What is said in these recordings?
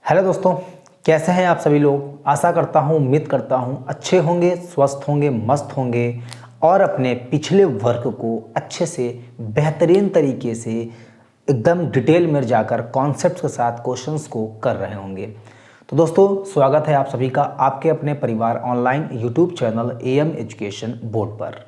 Hello दोस्तों, कैसे हैं आप सभी लोग। आशा करता हूँ, उम्मीद करता हूँ अच्छे होंगे, स्वस्थ होंगे, मस्त होंगे और अपने पिछले वर्क को अच्छे से बेहतरीन तरीके से एकदम डिटेल में जाकर कॉन्सेप्ट्स के साथ क्वेश्चंस को कर रहे होंगे। तो दोस्तों, स्वागत है आप सभी का आपके अपने परिवार online YouTube channel am education board पर।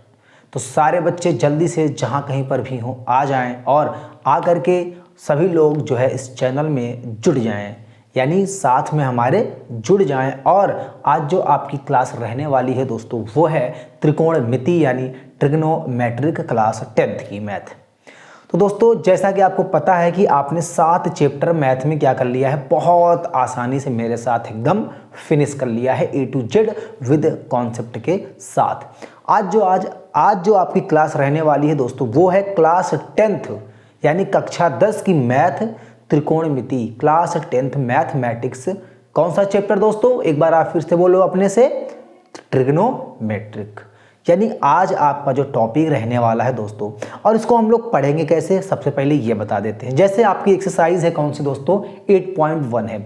तो सारे बच्चे जल्दी से जहाँ कहीं पर भी हों आ जाएं और आ करके सभी लोग जो है इस चैनल में जुड़ जाएं, यानी साथ में हमारे जुड़ जाएं। और आज जो आपकी क्लास रहने वाली है दोस्तों, वो है त्रिकोणमिति यानी ट्रिग्नोमेट्रिक क्लास 10th की मैथ। तो दोस्तों, जैसा कि आपको पता है कि आपने 7 चैप्टर मैथ में क्या कर लिया है, बहुत आसानी से मेरे साथ एकदम फिनिश कर लिया है A to Z with concept के साथ। आज जो आपकी क्लास रहने वाली है दोस्तों, वो है क्लास 10th यानी कक्षा 10 की मैथ त्रिकोणमिति, क्लास 10th मैथमेटिक्स। कौन सा चैप्टर दोस्तों, एक बार आप फिर से बोलो अपने से, ट्रिग्नोमेट्रिक। यानी आज आपका जो टॉपिक रहने वाला है दोस्तों, और इसको हम लोग पढ़ेंगे कैसे, सबसे पहले ये बता देते हैं। जैसे आपकी एक्सरसाइज है कौन सी दोस्तों, 8.1 है।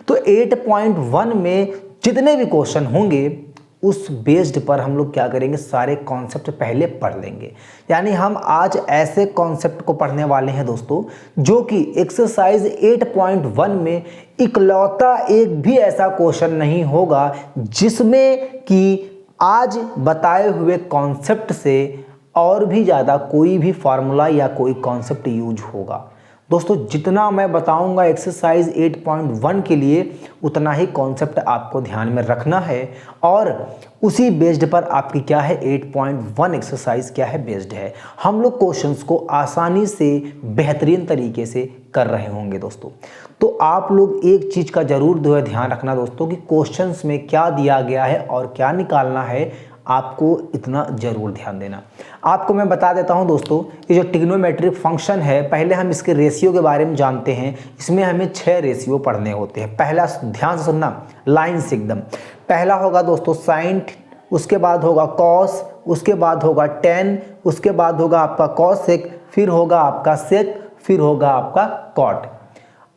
तो 8.1 में जितने भी क्वेश्चन होंगे उस बेस्ड पर हम लोग क्या करेंगे, सारे कॉन्सेप्ट पहले पढ़ लेंगे। यानी हम आज ऐसे कॉन्सेप्ट को पढ़ने वाले हैं दोस्तों, जो कि एक्सरसाइज 8.1 में इकलौता एक भी ऐसा क्वेश्चन नहीं होगा जिसमें कि आज बताए हुए कॉन्सेप्ट से और भी ज़्यादा कोई भी फार्मूला या कोई कॉन्सेप्ट यूज होगा। दोस्तों, जितना मैं बताऊंगा एक्सरसाइज 8.1 के लिए, उतना ही कॉन्सेप्ट आपको ध्यान में रखना है और उसी बेस्ड पर आपकी क्या है 8.1 एक्सरसाइज क्या है, बेस्ड है। हम लोग क्वेश्चंस को आसानी से बेहतरीन तरीके से कर रहे होंगे दोस्तों। तो आप लोग एक चीज़ का ज़रूर ध्यान रखना दोस्तों कि क्वेश्चंस में क्या दिया गया है और क्या निकालना है, आपको इतना ज़रूर ध्यान देना। आपको मैं बता देता हूं दोस्तों, ये जो ट्रिग्नोमेट्रिक फंक्शन है, पहले हम इसके रेशियो के बारे में जानते हैं। इसमें हमें 6 रेशियो पढ़ने होते हैं। पहला, ध्यान से सुनना लाइन से एकदम, पहला होगा दोस्तों साइन, उसके बाद होगा कॉस, उसके बाद होगा टेन, उसके बाद होगा आपका कॉसेक, फिर होगा आपका सेक, फिर होगा आपका कॉट।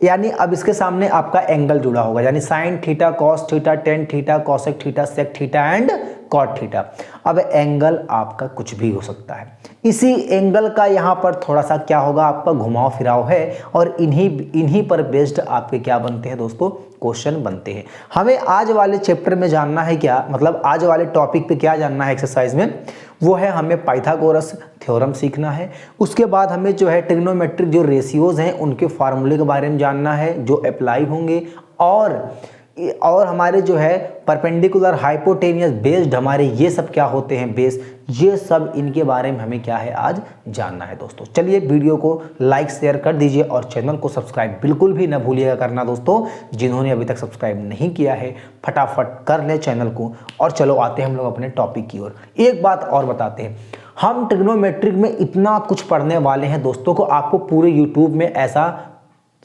यानी अब इसके सामने आपका एंगल जुड़ा होगा, यानी sine theta, cos theta, tan theta, cosec theta, sec theta and cot theta. अब एंगल आपका कुछ भी हो सकता है। इसी एंगल का यहाँ पर थोड़ा सा क्या होगा, आपका घुमाव फिराव है और इन्हीं पर बेस्ड आपके क्या बनते हैं दोस्तों, क्वेश्चन बनते हैं। हमें आज वाले चैप्टर में जानना है क्या, मतलब आज वाले टॉपिक पे क्या जानना है एक्सरसाइज में, वो है हमें पाइथागोरस थ्योरम सीखना है। उसके बाद हमें जो है ट्रिग्नोमेट्रिक जो रेशियोज हैं उनके फार्मूले के बारे में जानना है जो अप्लाई होंगे, और हमारे जो है परपेंडिकुलर, हाइपोटेनियस, बेस्ड, हमारे ये सब क्या होते हैं, बेस, ये सब इनके बारे में हमें क्या है आज जानना है दोस्तों। चलिए वीडियो को लाइक शेयर कर दीजिए और चैनल को सब्सक्राइब बिल्कुल भी ना भूलिएगा करना दोस्तों। जिन्होंने अभी तक सब्सक्राइब नहीं किया है फटाफट कर ले चैनल को। और चलो आते हैं हम लोग अपने टॉपिक की ओर। एक बात और बताते हैं, हम ट्रिग्नोमेट्रिक में इतना कुछ पढ़ने वाले हैं दोस्तों को आपको पूरे यूट्यूब में ऐसा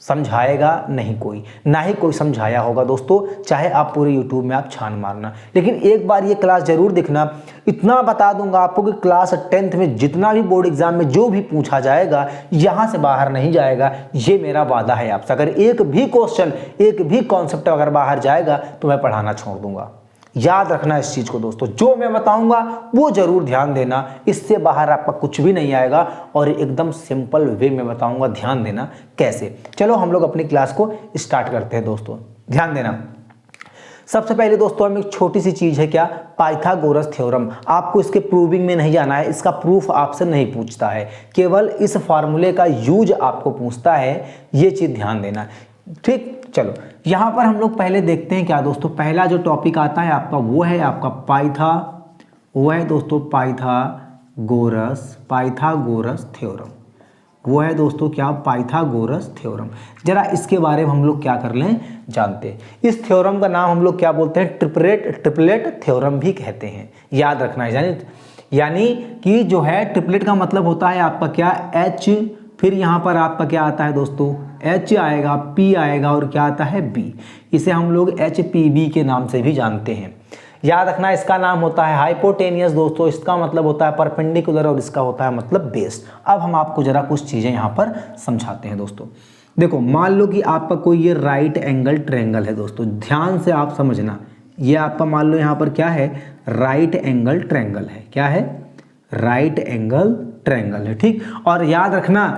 समझाएगा नहीं कोई, ना ही कोई समझाया होगा दोस्तों, चाहे आप पूरे यूट्यूब में आप छान मारना। लेकिन एक बार ये क्लास जरूर देखना, इतना बता दूंगा आपको कि क्लास 10th में जितना भी बोर्ड एग्जाम में जो भी पूछा जाएगा यहाँ से बाहर नहीं जाएगा, ये मेरा वादा है आपसे। अगर एक भी क्वेश्चन, एक भी कॉन्सेप्ट अगर बाहर जाएगा तो मैं पढ़ाना छोड़ दूंगा। याद रखना इस चीज को दोस्तों, जो मैं बताऊंगा वो जरूर ध्यान देना, इससे बाहर आपका कुछ भी नहीं आएगा और एकदम सिंपल वे में बताऊंगा, ध्यान देना कैसे। चलो हम लोग अपनी क्लास को स्टार्ट करते हैं दोस्तों, ध्यान देना। सबसे पहले दोस्तों हम एक छोटी सी चीज है क्या, पाइथागोरस थ्योरम। आपको इसके प्रूविंग में नहीं जाना है, इसका प्रूफ आपसे नहीं पूछता है, केवल इस फार्मूले का यूज आपको पूछता है, ये चीज ध्यान देना, ठीक। चलो यहां पर हम लोग पहले देखते हैं क्या दोस्तों, पहला जो टॉपिक आता है आपका वो है आपका पाइथागोरस थ्योरम। वो है दोस्तों क्या, पाइथागोरस थ्योरम। जरा इसके बारे में हम लोग क्या कर लें, जानते हैं। इस थ्योरम का नाम हम लोग क्या बोलते हैं, ट्रिपलेट थ्योरम भी कहते हैं। याद रखना है, यानी कि जो है ट्रिपलेट का मतलब होता है आपका क्या, H, फिर यहाँ पर आपका क्या आता है दोस्तों, H आएगा, P आएगा और क्या आता है, B। इसे हम लोग HPB के नाम से भी जानते हैं। याद रखना, इसका नाम होता है हाइपोटेनियस दोस्तों, इसका मतलब होता है परपेंडिकुलर और इसका होता है मतलब बेस। अब हम आपको जरा कुछ चीजें यहाँ पर समझाते हैं दोस्तों। देखो मान लो कि आपका कोई ये राइट एंगल ट्रायंगल है दोस्तों, ध्यान से आप समझना, ये आपका मान लो यहाँ पर क्या है, राइट एंगल ट्रायंगल है, क्या है, राइट एंगल ट्रायंगल है, ठीक। और याद रखना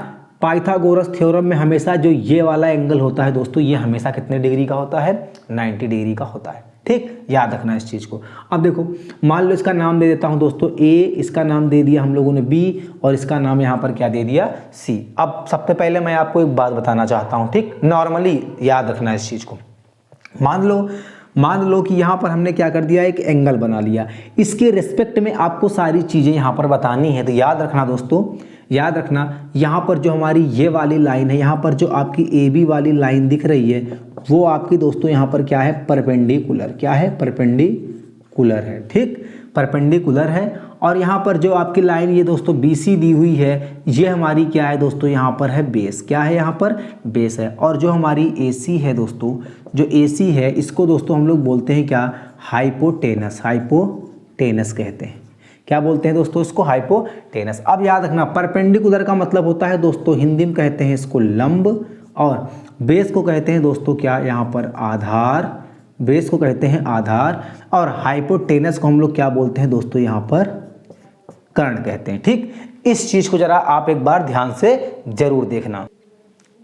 पाइथागोरस थ्योरम में हमेशा जो ये वाला एंगल होता है दोस्तों, ये हमेशा कितने डिग्री का होता है, 90 डिग्री का होता है, ठीक, याद रखना इस चीज़ को। अब देखो मान लो इसका नाम दे देता हूं दोस्तों ए, इसका नाम दे दिया हम लोगों ने बी, और इसका नाम यहाँ पर क्या दे दिया, सी। अब सबसे पहले मैं आपको एक बात बताना चाहता हूँ, ठीक, नॉर्मली याद रखना इस चीज़ को। मान लो कि यहाँ पर हमने क्या कर दिया, एक एंगल बना लिया, इसके रिस्पेक्ट में आपको सारी चीज़ें यहाँ पर बतानी है। तो याद रखना दोस्तों, याद रखना यहाँ पर जो हमारी ये वाली लाइन है, यहाँ पर जो आपकी ए बी वाली लाइन दिख रही है, वो आपकी दोस्तों यहाँ पर क्या है, परपेंडिकुलर, क्या है, परपेंडिकुलर है, ठीक, परपेंडिकुलर है। और यहाँ पर जो आपकी लाइन ये दोस्तों BC दी हुई है, ये हमारी क्या है दोस्तों, यहाँ पर है बेस, क्या है, यहाँ पर बेस है। और जो हमारी AC है दोस्तों, जो AC है इसको दोस्तों हम लोग बोलते हैं क्या, हाइपोटेनस, हाइपोटेनस कहते हैं, क्या बोलते हैं दोस्तों इसको, हाइपोटेनस। अब याद रखना परपेंडिकुलर का मतलब होता है दोस्तों, हिंदी में कहते हैं इसको लंब, और बेस को कहते हैं दोस्तों क्या, यहाँ पर आधार, बेस को कहते हैं आधार, और हाइपोटेनस को हम लोग क्या बोलते हैं दोस्तों, यहाँ पर कर्ण कहते हैं, ठीक। इस चीज को जरा आप एक बार ध्यान से जरूर देखना,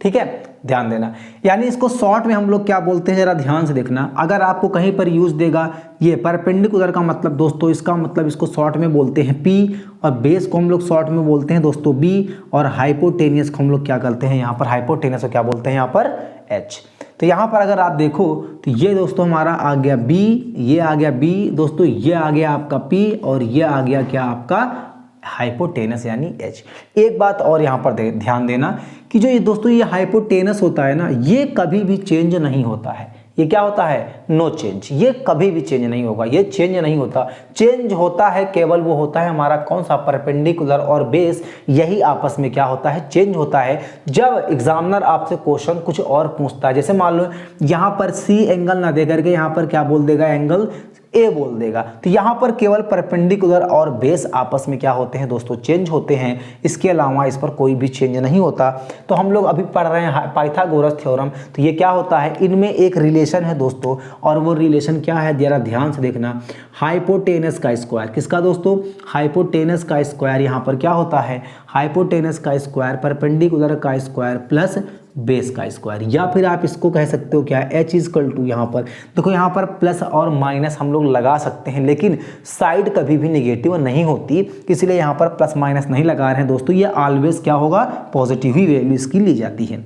ठीक है, ध्यान देना। यानी इसको शॉर्ट में हम लोग क्या बोलते हैं, जरा ध्यान से देखना। अगर आपको कहीं पर यूज देगा ये परपेंडिकुलर का मतलब दोस्तों, इसका मतलब इसको शॉर्ट में बोलते हैं P, और बेस को हम लोग शॉर्ट में बोलते हैं दोस्तों B, और हाइपोटेनियस को हम लोग क्या करते हैं, यहाँ पर हाइपोटेनियस को क्या बोलते हैं, यहाँ पर H। तो यहाँ पर अगर आप देखो तो ये दोस्तों हमारा आ गया B, ये आ गया B दोस्तों, ये आ गया आपका P, और ये आ गया क्या आपका हाइपोटेनस यानी H। एक बात और यहाँ पर ध्यान देना कि जो ये दोस्तों ये हाइपोटेनस होता है ना, ये कभी भी चेंज नहीं होता है। ये क्या होता है, नो चेंज, ये कभी भी चेंज नहीं होगा, ये चेंज नहीं होता। चेंज होता है केवल वो होता है हमारा कौन सा, परपेंडिकुलर और बेस, यही आपस में क्या होता है, चेंज होता है। जब एग्जामिनर आपसे क्वेश्चन कुछ और पूछता है, जैसे मान लो यहाँ पर सी एंगल ना दे करके यहाँ पर क्या बोल देगा, एंगल ए बोल देगा, तो यहाँ पर केवल परपेंडिकुलर और बेस आपस में क्या होते हैं दोस्तों, चेंज होते हैं। इसके अलावा इस पर कोई भी चेंज नहीं होता। तो हम लोग अभी पढ़ रहे हैं पाइथागोरस थ्योरम, तो ये क्या होता है, इनमें एक रिलेशन है दोस्तों, और वो रिलेशन क्या है, जरा ध्यान से देखना। हाइपोटेनस का स्क्वायर, किसका दोस्तों, हाइपोटेनस का स्क्वायर यहाँ पर क्या होता है, हाइपोटेनस का स्क्वायर परपेंडिकुलर का स्क्वायर प्लस बेस का स्क्वायर, या फिर आप इसको कह सकते हो क्या, H इक्वल टू, यहाँ पर देखो यहाँ पर प्लस और माइनस हम लोग लगा सकते हैं, लेकिन साइड कभी भी नेगेटिव नहीं होती, इसलिए यहाँ पर प्लस माइनस नहीं लगा रहे हैं दोस्तों। ये ऑलवेज क्या होगा, पॉजिटिव ही वैल्यू इसकी ली जाती है।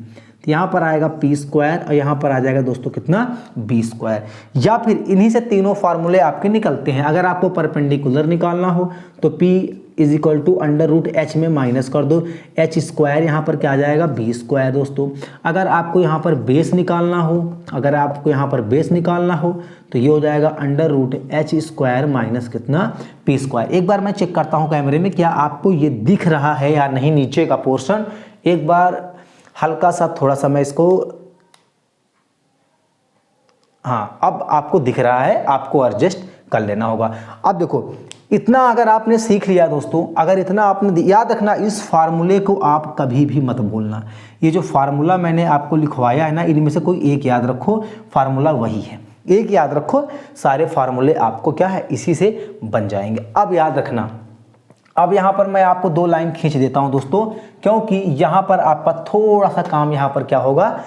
तो यहाँ पर आएगा P स्क्वायर, और यहाँ पर आ जाएगा दोस्तों कितना, B स्क्वायर। या फिर इन्हीं से तीनों फार्मूले आपके निकलते हैं। अगर आपको परपेंडिकुलर निकालना हो तो P is equal to under root H में माइनस कर दो, H स्क्वायर यहाँ पर क्या आ जाएगा, B स्क्वायर दोस्तों। अगर आपको यहाँ पर बेस निकालना हो, अगर आपको यहाँ पर बेस निकालना हो तो ये हो जाएगा under root H square minus कितना, P स्क्वायर। एक बार मैं चेक करता हूँ कैमरे में, क्या आपको ये दिख रहा है या नहीं, नीचे का पोर्शन। एक बार हल्का सा थोड़ा सा मैं इसको, हाँ अब आपको दिख रहा है, आपको एडजस्ट कर लेना होगा। अब देखो इतना अगर आपने सीख लिया दोस्तों, अगर इतना आपने याद रखना, इस फार्मूले को आप कभी भी मत भूलना। ये जो फार्मूला मैंने आपको लिखवाया है ना, इनमें से कोई एक याद रखो, फार्मूला वही है, एक याद रखो, सारे फार्मूले आपको क्या है, इसी से बन जाएंगे। अब याद रखना, अब यहाँ पर मैं आपको 2 लाइन खींच देता हूँ दोस्तों, क्योंकि यहाँ पर आपका थोड़ा सा काम यहाँ पर क्या होगा,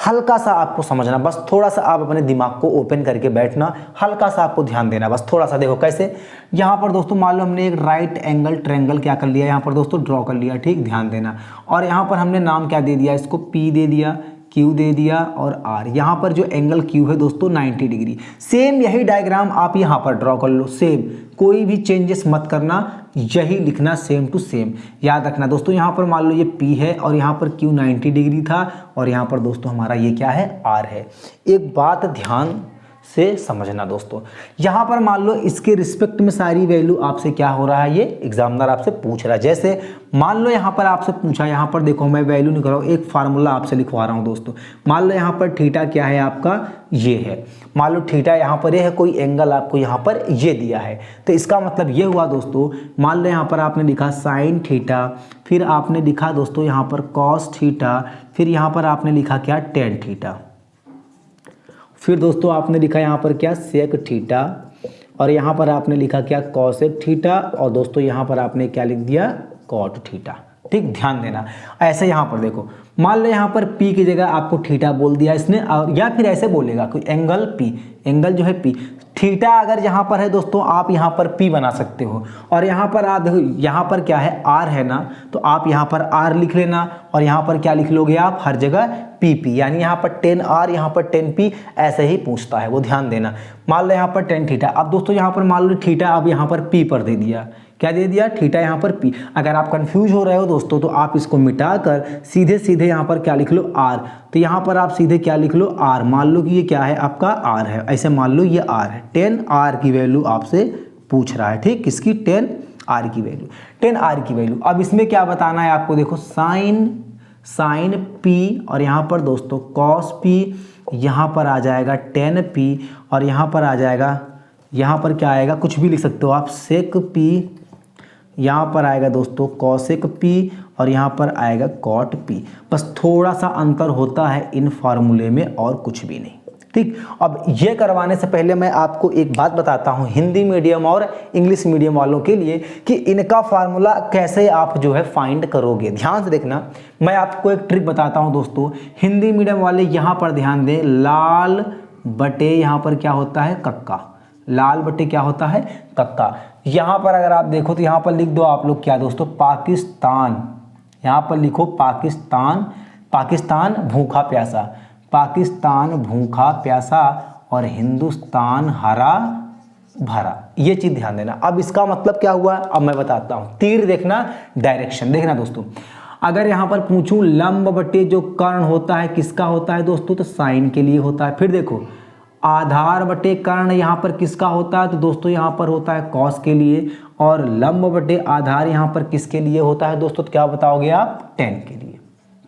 हल्का सा आपको समझना, बस थोड़ा सा आप अपने दिमाग को ओपन करके बैठना, हल्का सा आपको ध्यान देना, बस थोड़ा सा। देखो कैसे, यहाँ पर दोस्तों मान लो हमने एक राइट एंगल ट्रायंगल क्या कर लिया, यहाँ पर दोस्तों ड्रॉ कर लिया, ठीक, ध्यान देना। और यहाँ पर हमने नाम क्या दे दिया, इसको P दे दिया, Q दे दिया और R। यहाँ पर जो एंगल Q है दोस्तों 90 डिग्री। सेम यही डायग्राम आप यहाँ पर ड्रॉ कर लो, सेम, कोई भी चेंजेस मत करना, यही लिखना सेम टू सेम। याद रखना दोस्तों, यहाँ पर मान लो ये P है और यहाँ पर Q 90 डिग्री था, और यहाँ पर दोस्तों हमारा ये क्या है, R है। एक बात ध्यान से समझना दोस्तों। यहाँ पर मान लो इसके रिस्पेक्ट में सारी वैल्यू आपसे क्या हो रहा है, ये एग्जामिनर आपसे पूछ रहा है। जैसे मान लो यहाँ पर आपसे पूछा, यहाँ पर देखो मैं वैल्यू नहीं कर रहा हूँ, एक फार्मूला आपसे लिखवा रहा हूँ दोस्तों। मान लो यहाँ पर थीटा क्या है आपका, ये है, मान लो थीटा यहाँ पर ये है, कोई एंगल आपको यहाँ पर ये दिया है, तो इसका मतलब ये हुआ दोस्तों, मान लो यहाँ पर आपने लिखा साइन थीटा, फिर आपने लिखा दोस्तों यहाँ पर कॉस थीटा, फिर यहाँ पर आपने लिखा क्या, टेन थीटा, फिर दोस्तों आपने लिखा यहाँ पर क्या, सेक थीटा, और यहाँ पर आपने लिखा क्या, कॉसेक थीटा, और दोस्तों यहाँ पर आपने क्या लिख दिया, कॉट थीटा। ठीक, ध्यान देना। ऐसे यहाँ पर देखो, मान लो यहाँ पर P की जगह आपको थीटा बोल दिया इसने, और या फिर ऐसे बोलेगा कोई एंगल P, एंगल जो है P, थीटा अगर यहाँ पर है दोस्तों, आप यहाँ पर P बना सकते हो, और यहाँ पर आप देखो यहाँ पर क्या है, R है ना, तो आप यहाँ पर R लिख लेना, और यहाँ पर क्या लिख लोगे आप, हर जगह PP, यानी यहाँ पर 10R, यहाँ पर 10P, ऐसे ही पूछता है वो, ध्यान देना। मान लो यहाँ पर 10 थीटा, अब दोस्तों यहाँ पर मान लो थीटा अब यहाँ पर P पर दे दिया, क्या दे दिया, थीटा यहाँ पर P। अगर आप कंफ्यूज हो रहे हो दोस्तों, तो आप इसको मिटाकर सीधे सीधे यहाँ पर क्या लिख लो, R, तो यहाँ पर आप सीधे क्या लिख लो, R, मान लो कि ये क्या है आपका R है, ऐसे मान लो ये R है, 10R की वैल्यू आपसे पूछ रहा है। ठीक, किसकी, 10R की वैल्यू, 10R की वैल्यू। अब इसमें क्या बताना है आपको, देखो साइन P, और यहाँ पर दोस्तों कॉस P, यहाँ पर आ जाएगा 10P, और यहाँ पर आ जाएगा, यहाँ पर क्या आएगा, कुछ भी लिख सकते हो आप, सेक P, यहाँ पर आएगा दोस्तों कॉसेक P, और यहाँ पर आएगा कॉट P। बस थोड़ा सा अंतर होता है इन फार्मूले में, और कुछ भी नहीं। ठीक, अब ये करवाने से पहले मैं आपको एक बात बताता हूँ हिंदी मीडियम और इंग्लिश मीडियम वालों के लिए, कि इनका फार्मूला कैसे आप जो है फाइंड करोगे। ध्यान से देखना, मैं आपको एक ट्रिक बताता हूँ दोस्तों। हिंदी मीडियम वाले यहाँ पर ध्यान दें, लाल बटे यहाँ पर क्या होता है, कक्का, लाल बटे क्या होता है, कक्का। यहाँ पर अगर आप देखो तो यहाँ पर लिख दो आप लोग क्या दोस्तों, पाकिस्तान, यहाँ पर लिखो पाकिस्तान, पाकिस्तान भूखा प्यासा, पाकिस्तान भूखा प्यासा, और हिंदुस्तान हरा भरा। ये चीज़ ध्यान देना। अब इसका मतलब क्या हुआ, अब मैं बताता हूँ। तीर देखना, डायरेक्शन देखना दोस्तों। अगर यहाँ पर पूछूं लंब बटे जो कर्ण होता है किसका होता है दोस्तों, तो साइन के लिए होता है। फिर देखो आधार बटे कर्ण यहाँ पर किसका होता है, तो दोस्तों यहाँ पर होता है कॉस के लिए, और लंब बटे आधार यहाँ पर किसके लिए होता है दोस्तों, तो क्या बताओगे आप, 10 के लिए।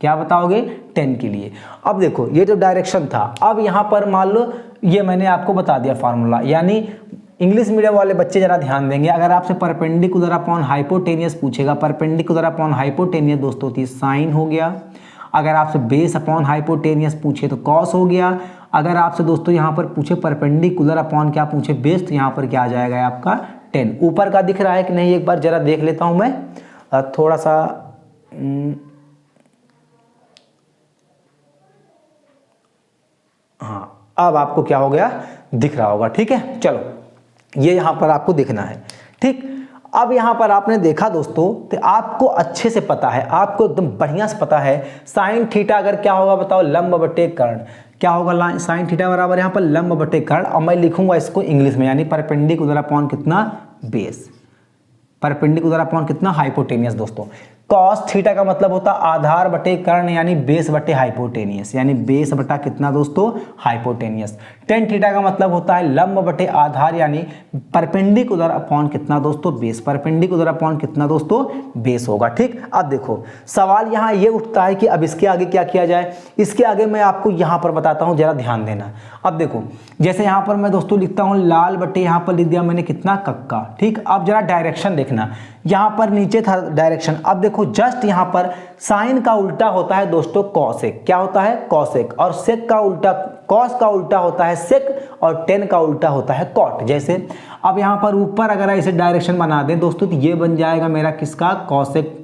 क्या बताओगे, 10 के लिए। अब देखो ये जो डायरेक्शन था, अब यहाँ पर मान लो ये मैंने आपको बता दिया फार्मूला, यानी इंग्लिश मीडियम वाले बच्चे जरा ध्यान देंगे। अगर आपसे परपेंडिकुलर अपॉन हाइपोटेनियस पूछेगा, परपेंडिकुलर अपॉन हाइपोटेनियस दोस्तों तो साइन हो गया। अगर आपसे बेस अपॉन हाइपोटेनियस पूछे तो कॉस हो गया। अगर आपसे दोस्तों यहाँ पर पूछे परपेंडिकुलर अपॉन क्या पूछे, बेस, तो यहाँ पर क्या आ जाएगा आपका 10। ऊपर का दिख रहा है कि नहीं, एक बार जरा देख लेता हूँ मैं थोड़ा सा। हाँ, अब आपको क्या हो गया, दिख रहा होगा। ठीक है, चलो ये यहाँ पर आपको दिखना है। ठीक, अब यहाँ पर आपने देखा दोस्तों, तो आपको अच्छे से पता है, आपको एकदम बढ़िया से पता है साइन थीटा अगर क्या होगा बताओ, लंब बटे कर्ण। क्या होगा, साइन थीटा बराबर यहाँ पर लंब बटे कर्ण। और मैं लिखूंगा इसको इंग्लिश में, यानी परपेंडिकुलर अपॉन कितना, बेस, परपेंडिकुलर अपॉन कितना, हाइपोटेनियस दोस्तों। कॉस थीटा का मतलब होता है आधार बटे कर्ण, यानी बेस बटे हाइपोटेनियस, यानी बेस बटा कितना दोस्तों, हाइपोटेनियस। टेन थीटा का मतलब होता है लंब बटे आधार, यानी परपेंडिकुलर अपॉन कितना दोस्तों, बेस, परपेंडिकुलर अपॉन कितना दोस्तों, बेस होगा। ठीक, अब देखो सवाल यहाँ ये उठता है कि अब इसके आगे क्या किया जाए। इसके आगे मैं आपको यहाँ पर बताता हूँ, जरा ध्यान देना। अब देखो जैसे यहाँ पर मैं दोस्तों लिखता हूँ लाल बटे, यहाँ पर लिख दिया मैंने कितना, कक्का। ठीक, अब जरा डायरेक्शन देखना, यहाँ पर नीचे था डायरेक्शन। अब देखो जस्ट यहाँ पर साइन का उल्टा होता है दोस्तों कॉसेक। क्या होता है, कॉसेक। और सेक का उल्टा, कॉस का उल्टा होता है सेक, और 10 का उल्टा होता है कॉट। जैसे अब यहाँ पर ऊपर अगर ऐसे डायरेक्शन बना दें दोस्तों, तो ये बन जाएगा मेरा किसका, कॉसेक।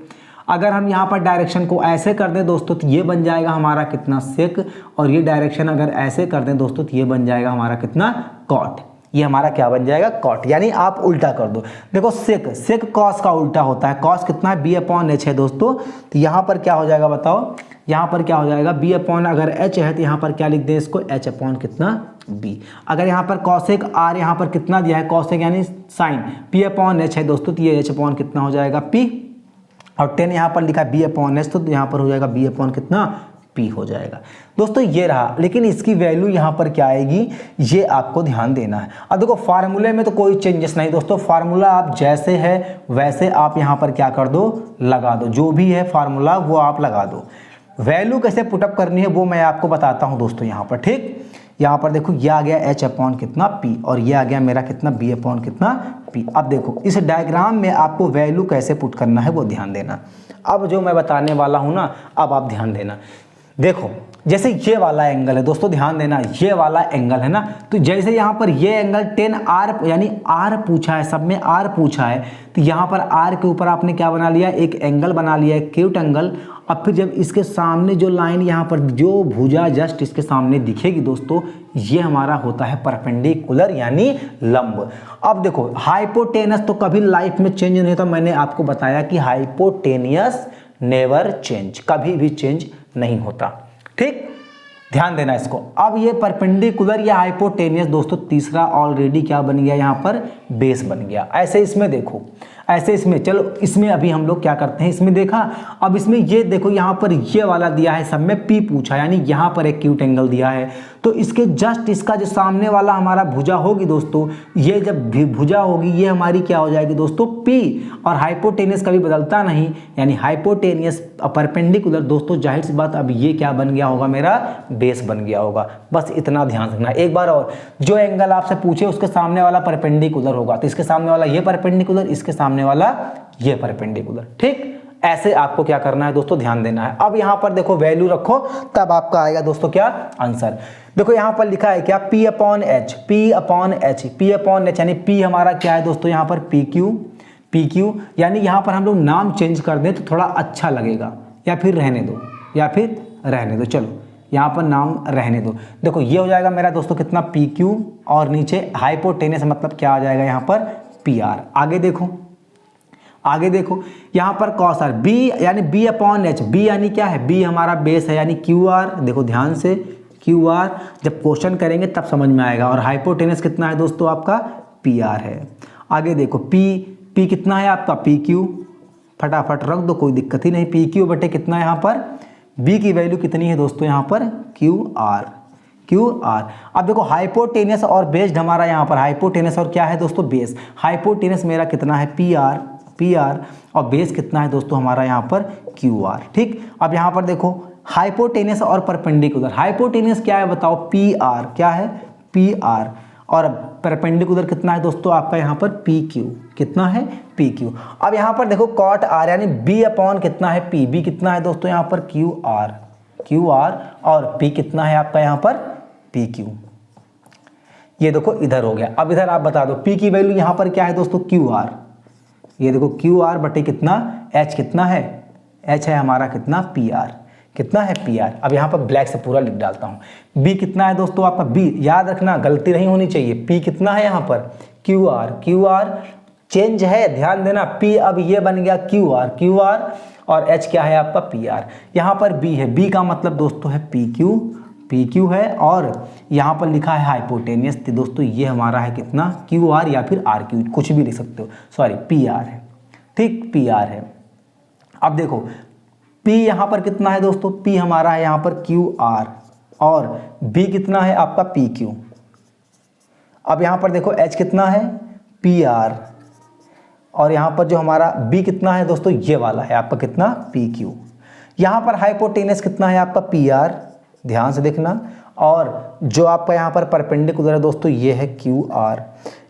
अगर हम यहाँ पर डायरेक्शन को ऐसे कर दें दोस्तों, तो ये बन जाएगा हमारा कितना, सेक। और ये डायरेक्शन अगर ऐसे कर दें दोस्तों, तो ये बन जाएगा हमारा कितना, कॉट। ये हमारा क्या बन जाएगा, कॉट। यानी आप उल्टा कर दो। देखो सेक, सेक कॉस का उल्टा होता है। कॉस कितना है, B/H है दोस्तों। तो यहाँ पर क्या हो जाएगा बताओ, यहाँ पर क्या हो जाएगा, B/ अगर H है तो यहाँ पर क्या लिख दें इसको, H/ कितना, B। अगर यहाँ पर कॉसेक R यहाँ पर कितना दिया है, कॉसेक यानी साइन, P/H है दोस्तों, तो ये H/ कितना हो जाएगा, P। और 10 यहाँ पर लिखा है B/H, तो यहाँ पर हो जाएगा B/ कितना, P हो जाएगा दोस्तों। ये रहा, लेकिन इसकी वैल्यू यहाँ पर क्या आएगी ये आपको ध्यान देना है। अब देखो फार्मूले में तो कोई चेंजेस नहीं दोस्तों, फार्मूला आप जैसे है वैसे आप यहाँ पर क्या कर दो, लगा दो, जो भी है फार्मूला वो आप लगा दो। वैल्यू कैसे पुटअप करनी है वो मैं आपको बताता हूँ दोस्तों यहाँ पर, ठीक। यहाँ पर देखो ये आ गया h अपॉन कितना p और ये आ गया मेरा कितना b अपॉन कितना p। अब देखो इस डायग्राम में आपको वैल्यू कैसे पुट करना है वो ध्यान देना। अब जो मैं बताने वाला हूँ ना, अब आप ध्यान देना। देखो जैसे ये वाला एंगल है दोस्तों, ध्यान देना, ये वाला एंगल है ना, तो जैसे यहाँ पर ये एंगल 10R यानी R पूछा है, सब में R पूछा है, तो यहाँ पर R के ऊपर आपने क्या बना लिया, एक एंगल बना लिया, एक एक्यूट एंगल। अब फिर जब इसके सामने जो लाइन यहाँ पर जो भुजा जस्ट इसके सामने दिखेगी दोस्तों, ये हमारा होता है परपेंडिकुलर यानी लंब। अब देखो हाइपोटेनस तो कभी लाइफ में चेंज नहीं होता, मैंने आपको बताया कि हाइपोटेनियस नेवर चेंज, कभी भी चेंज नहीं होता, ठीक। ध्यान देना इसको। अब ये परपेंडिकुलर या हाइपोटेनियस दोस्तों तीसरा ऑलरेडी क्या बन गया, यहाँ पर बेस बन गया। ऐसे इसमें देखो, ऐसे इसमें, चलो इसमें अभी हम लोग क्या करते हैं, इसमें देखा, अब इसमें ये देखो यहाँ पर ये वाला दिया है, सब में P पूछा यानी यहाँ पर एक एक्यूट एंगल दिया है, तो इसके जस्ट इसका जो सामने वाला हमारा भुजा होगी दोस्तों, ये जब भुजा होगी ये हमारी क्या हो जाएगी दोस्तों P, और हाइपोटेनियस कभी बदलता नहीं यानी हाइपोटेनियस परपेंडिकुलर दोस्तों, जाहिर सी बात अब ये क्या बन गया होगा, मेरा बेस बन गया होगा। बस इतना ध्यान रखना। एक बार और, जो एंगल आपसे पूछे उसके सामने वाला परपेंडिकुलर होगा, तो इसके सामने वाला ये परपेंडिकुलर, इसके सामने वाला ये परपेंडिकुलर, ठीक। ऐसे आपको क्या करना है दोस्तों, ध्यान देना है। अब यहां पर देखो वैल्यू रखो, तब आपका आएगा दोस्तों क्या आंसर। देखो यहां पर लिखा है क्या, P upon H, P upon H, P upon H यानी P हमारा क्या है दोस्तों, यहाँ पर PQ यानी यहाँ पर हम लोग नाम चेंज कर दें तो थोड़ा अच्छा लगेगा, या फिर रहने दो, या फिर रहने दो, चलो यहाँ पर नाम रहने दो। देखो ये हो जाएगा मेरा दोस्तों कितना PQ, और नीचे हाइपोटेनस मतलब क्या आ जाएगा यहाँ पर PR। आगे देखो, आगे देखो यहाँ पर cos R, B यानी B अपॉन H, B यानी क्या है, B हमारा बेस है यानी QR। देखो ध्यान से QR, जब क्वेश्चन करेंगे तब समझ में आएगा। और हाइपोटेनस कितना है दोस्तों आपका PR है। आगे देखो P कितना है आपका PQ, फटाफट रख दो कोई दिक्कत ही नहीं, PQ बटे कितना है यहाँ पर B की वैल्यू कितनी है दोस्तों यहाँ पर QR। अब देखो हाइपोटेनस और बेस्ड हमारा यहाँ पर हाइपोटेनस और क्या है दोस्तों बेस, हाइपोटेनस मेरा कितना है PR और बेस कितना है दोस्तों हमारा यहाँ पर QR, ठीक। अब यहाँ पर देखो हाइपोटेनस और परपेंडिकुलर, हाइपोटेनस क्या है बताओ PR, क्या है PR, और परपेंडिकुलर कितना है दोस्तों आपका यहाँ पर PQ, कितना है PQ। अब यहाँ पर देखो cot R यानी B अपॉन कितना है P, B कितना है दोस्तों यहाँ पर QR, और P कितना है आपका यहाँ पर PQ। ये देखो इधर हो गया। अब इधर आप बता दो P की वैल्यू यहाँ पर क्या है दोस्तों QR, ये देखो QR बटे कितना H, कितना है H है हमारा कितना PR, कितना है PR। अब यहाँ पर ब्लैक से पूरा लिख डालता हूँ। B कितना है दोस्तों आपका B, याद रखना गलती नहीं होनी चाहिए। P कितना है यहाँ पर QR चेंज है, ध्यान देना। P अब ये बन गया QR और H क्या है आपका PR। यहाँ पर B है, B का मतलब दोस्तों है PQ है, और यहाँ पर लिखा है हाइपोटेनियस, तो दोस्तों ये हमारा है कितना QR या फिर RQ, कुछ भी लिख सकते हो, सॉरी PR है, ठीक PR है। अब देखो P यहाँ पर कितना है दोस्तों, P हमारा है यहाँ पर QR और B कितना है आपका PQ। अब यहाँ पर देखो H कितना है PR, और यहाँ पर जो हमारा B कितना है दोस्तों ये वाला है आपका कितना PQ। यहाँ पर हाइपोटेनस कितना है आपका PR, ध्यान से देखना, और जो आपका यहाँ पर परपेंडिकुलर है दोस्तों ये है QR।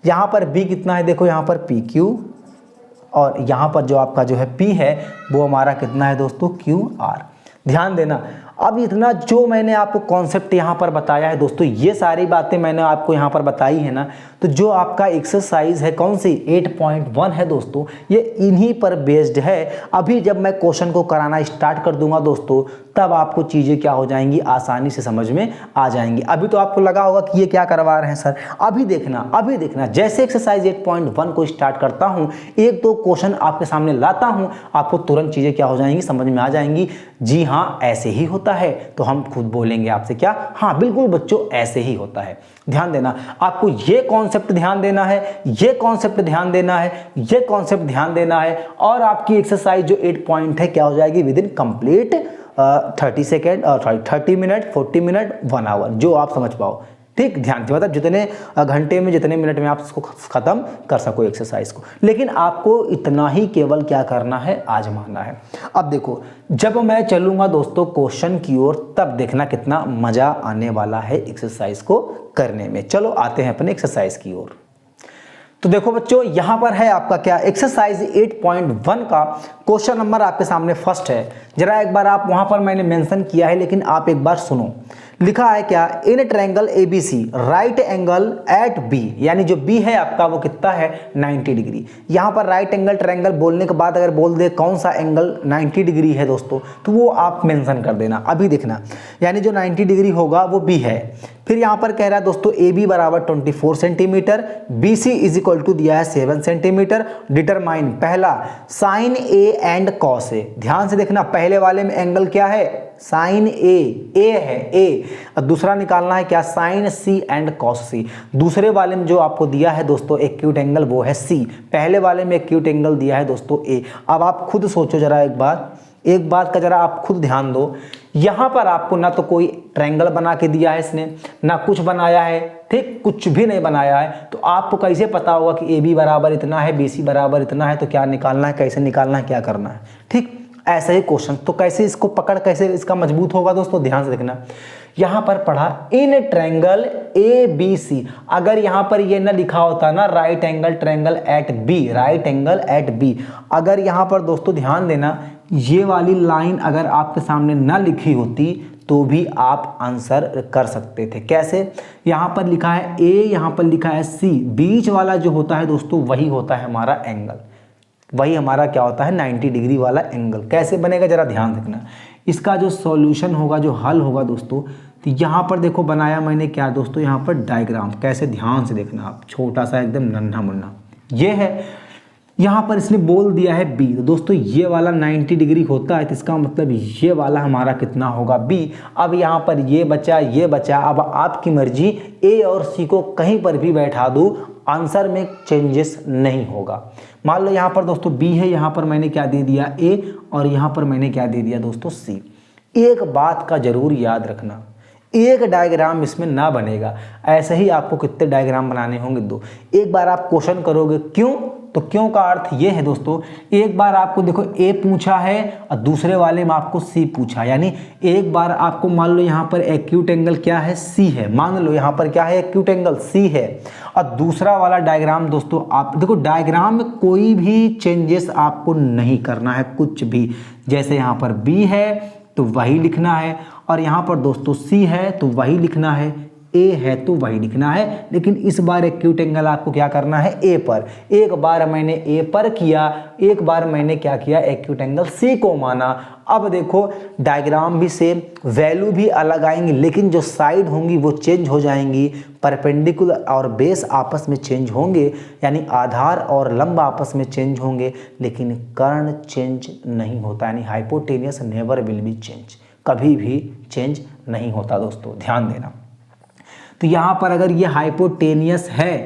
यहाँ पर B कितना है देखो यहाँ पर PQ, और यहाँ पर जो आपका जो है P है वो हमारा कितना है दोस्तों QR। ध्यान देना। अब इतना जो मैंने आपको कॉन्सेप्ट यहाँ पर बताया है दोस्तों, ये सारी बातें मैंने आपको यहाँ पर बताई है ना, तो जो आपका एक्सरसाइज है कौन सी 8.1 है दोस्तों, ये इन्हीं पर बेस्ड है। अभी जब मैं क्वेश्चन को कराना स्टार्ट कर दूंगा दोस्तों, तब आपको चीज़ें क्या हो जाएंगी, आसानी से समझ में आ जाएंगी। अभी तो आपको लगा होगा कि ये क्या करवा रहे हैं सर, अभी देखना जैसे एक्सरसाइज 8.1 को स्टार्ट करता हूँ, एक दो क्वेश्चन आपके सामने लाता हूँ, आपको तुरंत चीज़ें क्या हो जाएंगी, समझ में आ जाएंगी। जी हाँ ऐसे ही होता है, तो हम खुद बोलेंगे आपसे क्या, हाँ बिल्कुल बच्चों ऐसे ही होता है। ध्यान देना, आपको ये कॉन्सेप्ट ध्यान देना है, ये कॉन्सेप्ट ध्यान देना है, ये कॉन्सेप्ट ध्यान देना है, और आपकी एक्सरसाइज जो 8 पॉइंट है क्या हो जाएगी, with in complete 30 second 30 minute, 40 minute, 1 hour, जो आप समझ पाओ। ठीक, ध्यान से, मतलब जितने घंटे में, जितने मिनट में आप इसको ख़त्म कर सको एक्सरसाइज को, लेकिन आपको इतना ही केवल क्या करना है, आजमाना है। अब देखो, जब मैं चलूँगा दोस्तों क्वेश्चन की ओर, तब देखना कितना मज़ा आने वाला है एक्सरसाइज को करने में। चलो आते हैं अपने एक्सरसाइज की ओर। तो देखो बच्चों, यहाँ पर है आपका क्या, एक्सरसाइज 8.1 का क्वेश्चन नंबर आपके सामने फर्स्ट है। जरा एक बार आप, वहाँ पर मैंने मेंशन किया है लेकिन आप एक बार सुनो। लिखा है क्या, in triangle ABC right angle at B, यानी जो B है आपका वो कितना है, 90 डिग्री। यहाँ पर राइट एंगल ट्रायंगल बोलने के बाद अगर बोल दे कौन सा एंगल 90 डिग्री है दोस्तों, तो वो आप मेंशन कर देना। अभी देखना, यानी जो 90 डिग्री होगा वो B है। फिर यहाँ पर कह रहा है दोस्तों AB बराबर 24 centimetre, BC is equal to दिया है 7 सेंटीमीटर। डिटरमाइन, पहला sine A and cos A। ध्यान से देखना, पहले वाले में एंगल क्या है, साइन A है A, और दूसरा निकालना है क्या, sine C and cos C। दूसरे वाले में जो आपको दिया है दोस्तों एक्यूट एंगल वो है C, पहले वाले में एक्यूट एंगल दिया है दोस्तों A। अब आप खुद सोचो जरा एक बात का जरा आप खुद ध्यान दो, यहाँ पर आपको ना तो कोई ट्रायंगल बना के दिया है इसने, ना कुछ बनाया है, ठीक, कुछ भी नहीं बनाया है, तो आपको कैसे पता होगा कि AB बराबर इतना है, BC बराबर इतना है, तो क्या निकालना है, कैसे निकालना है, क्या करना है। ठीक, ऐसा ही क्वेश्चन, तो कैसे इसको पकड़, कैसे इसका मजबूत होगा दोस्तों, ध्यान से देखना। यहाँ पर पढ़ा इन ट्रायंगल ABC, अगर यहाँ पर ये ना लिखा होता ना right angle triangle at B, right angle at B, अगर यहाँ पर दोस्तों ध्यान देना, ये वाली लाइन अगर आपके सामने ना लिखी होती तो भी आप आंसर कर सकते थे। कैसे, यहाँ पर लिखा है A, यहाँ पर लिखा है C, बीच वाला जो होता है दोस्तों वही होता है हमारा एंगल, वही हमारा क्या होता है, 90 डिग्री वाला एंगल। कैसे बनेगा जरा ध्यान रखना। इसका जो सॉल्यूशन होगा, जो हल होगा दोस्तों, तो यहाँ पर देखो बनाया मैंने क्या दोस्तों, यहाँ पर डायग्राम। कैसे, ध्यान से देखना आप, छोटा सा एकदम नन्हा मुन्ना ये है। यहाँ पर इसने बोल दिया है B, तो दोस्तों ये वाला 90 डिग्री होता है, तो इसका मतलब ये वाला हमारा कितना होगा, B। अब यहाँ पर ये बचा, अब आपकी मर्जी, A और C को कहीं पर भी बैठा दूँ, आंसर में चेंजेस नहीं होगा। मान लो यहाँ पर दोस्तों B है, यहाँ पर मैंने क्या दे दिया A, और यहाँ पर मैंने क्या दे दिया दोस्तों C। एक बात का जरूर याद रखना, एक डायग्राम इसमें ना बनेगा, ऐसे ही आपको कितने डायग्राम बनाने होंगे, 2। एक बार आप क्वेश्चन करोगे, क्यों, तो क्यों का अर्थ ये है दोस्तों, एक बार आपको देखो A पूछा है और दूसरे वाले में आपको C पूछा, यानी एक बार आपको मान लो यहाँ पर एक्यूट एंगल क्या है, C है, मान लो यहाँ पर क्या है, एक्यूट एंगल C है, और दूसरा वाला डायग्राम दोस्तों आप देखो, डायग्राम में कोई भी चेंजेस आपको नहीं करना है, कुछ भी। जैसे यहाँ पर B है तो वही लिखना है, और यहाँ पर दोस्तों C है तो वही लिखना है, A है तो वही लिखना है, लेकिन इस बार एक्यूट एंगल आपको क्या करना है, A पर। एक बार मैंने A पर किया, एक बार मैंने क्या किया, एक्यूट एंगल C को माना। अब देखो डायग्राम भी सेम, वैल्यू भी अलग आएंगी, लेकिन जो साइड होंगी वो चेंज हो जाएंगी, परपेंडिकुलर और बेस आपस में चेंज होंगे, यानी आधार और लंब आपस में चेंज होंगे, लेकिन कर्ण चेंज नहीं होता, यानी hypotenuse never will be change, कभी भी चेंज नहीं होता दोस्तों, ध्यान देना। तो यहाँ पर अगर ये हाइपोटेनियस है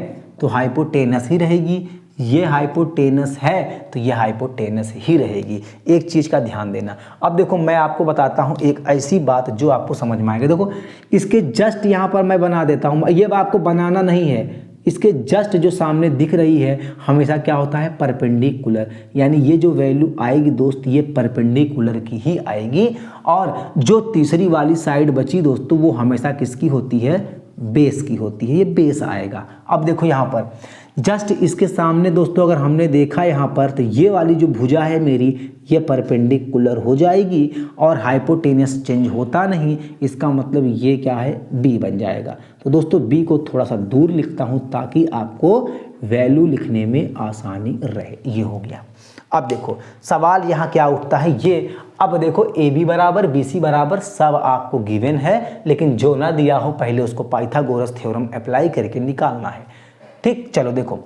तो हाइपोटेनस ही रहेगी, ये हाइपोटेनस है तो ये हाइपोटेनस ही रहेगी। एक चीज़ का ध्यान देना। अब देखो मैं आपको बताता हूँ एक ऐसी बात जो आपको समझ में आएगी। देखो इसके जस्ट यहाँ पर मैं बना देता हूँ, ये आपको बनाना नहीं है, इसके जस्ट जो सामने दिख रही है हमेशा क्या होता है, परपेंडिकुलर, यानी ये जो वैल्यू आएगी दोस्त ये परपेंडिकुलर की ही आएगी, और जो तीसरी वाली साइड बची दोस्तों वो हमेशा किसकी होती है, बेस की होती है, ये बेस आएगा। अब देखो यहाँ पर जस्ट इसके सामने दोस्तों अगर हमने देखा यहाँ पर तो ये वाली जो भुजा है मेरी ये परपेंडिकुलर हो जाएगी और हाइपोटेनियस चेंज होता नहीं, इसका मतलब ये क्या है, बी बन जाएगा। तो दोस्तों बी को थोड़ा सा दूर लिखता हूँ ताकि आपको वैल्यू लिखने में आसानी रहे। ये हो गया। अब देखो सवाल यहाँ क्या उठता है ये, अब देखो ए बी बराबर बी सी बराबर सब आपको गिवन है, लेकिन जो ना दिया हो पहले उसको पाइथागोरस थ्योरम अप्लाई करके निकालना है। ठीक, चलो देखो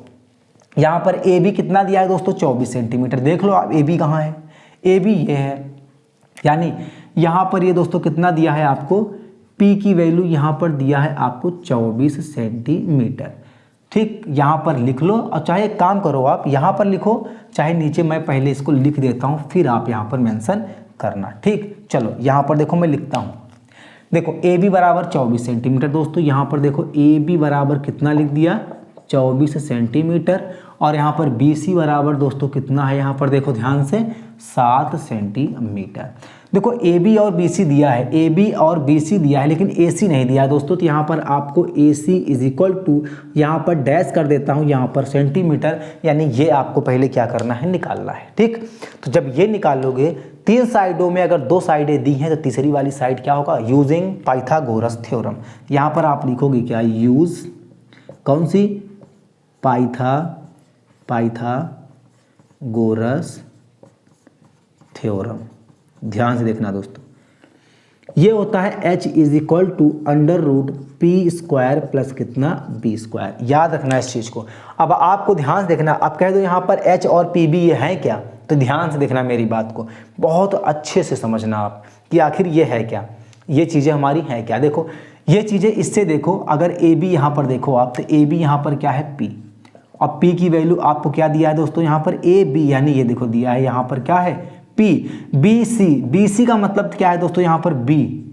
यहाँ पर ए बी कितना दिया है दोस्तों, 24 सेंटीमीटर। देख लो आप ए बी कहाँ है, ए बी ये है, यानी यहाँ पर ये दोस्तों कितना दिया है आपको, पी की वैल्यू यहाँ पर दिया है आपको 24 सेंटीमीटर। ठीक, यहाँ पर लिख लो, और चाहे एक काम करो आप यहाँ पर लिखो, चाहे नीचे मैं पहले इसको लिख देता हूँ फिर आप यहाँ पर मेंशन करना। ठीक, चलो यहाँ पर देखो मैं लिखता हूँ, देखो ए बी बराबर 24 सेंटीमीटर दोस्तों, यहाँ पर देखो ए बी बराबर कितना लिख दिया 24 सेंटीमीटर, और यहाँ पर बी सी बराबर दोस्तों कितना है, यहाँ पर देखो ध्यान से 7 सेंटीमीटर। देखो ए बी और बी सी दिया है, ए बी और बी सी दिया है, लेकिन ए सी नहीं दिया है दोस्तों, तो यहाँ पर आपको ए सी इज इक्वल टू, यहाँ पर डैश कर देता हूँ यहाँ पर सेंटीमीटर, यानी ये आपको पहले क्या करना है, निकालना है। ठीक, तो जब ये निकालोगे, 3 साइडों में अगर 2 साइडें दी हैं तो तीसरी वाली साइड क्या होगा, यूजिंग पाइथागोरस थ्योरम। यहाँ पर आप लिखोगे क्या, यूज कौन सी, पाइथागोरस थ्योरम। ध्यान से देखना दोस्तों, ये होता है h is equal to under root P square plus कितना बी स्क्वायर। याद रखना इस चीज़ को। अब आपको ध्यान से देखना, अब कह दो यहाँ पर h और पी बी ये हैं क्या, तो ध्यान से देखना मेरी बात को, बहुत अच्छे से समझना आप कि आखिर ये है क्या, ये चीज़ें हमारी हैं क्या। देखो ये चीज़ें, इससे देखो अगर ए बी यहाँ पर देखो आप, तो ए बी यहाँ पर क्या है पी, और पी की वैल्यू आपको क्या दिया है दोस्तों, यहाँ पर ए बी, यानी ये देखो दिया है यहाँ पर क्या है P, B C, B C का मतलब क्या है दोस्तों यहाँ पर बी,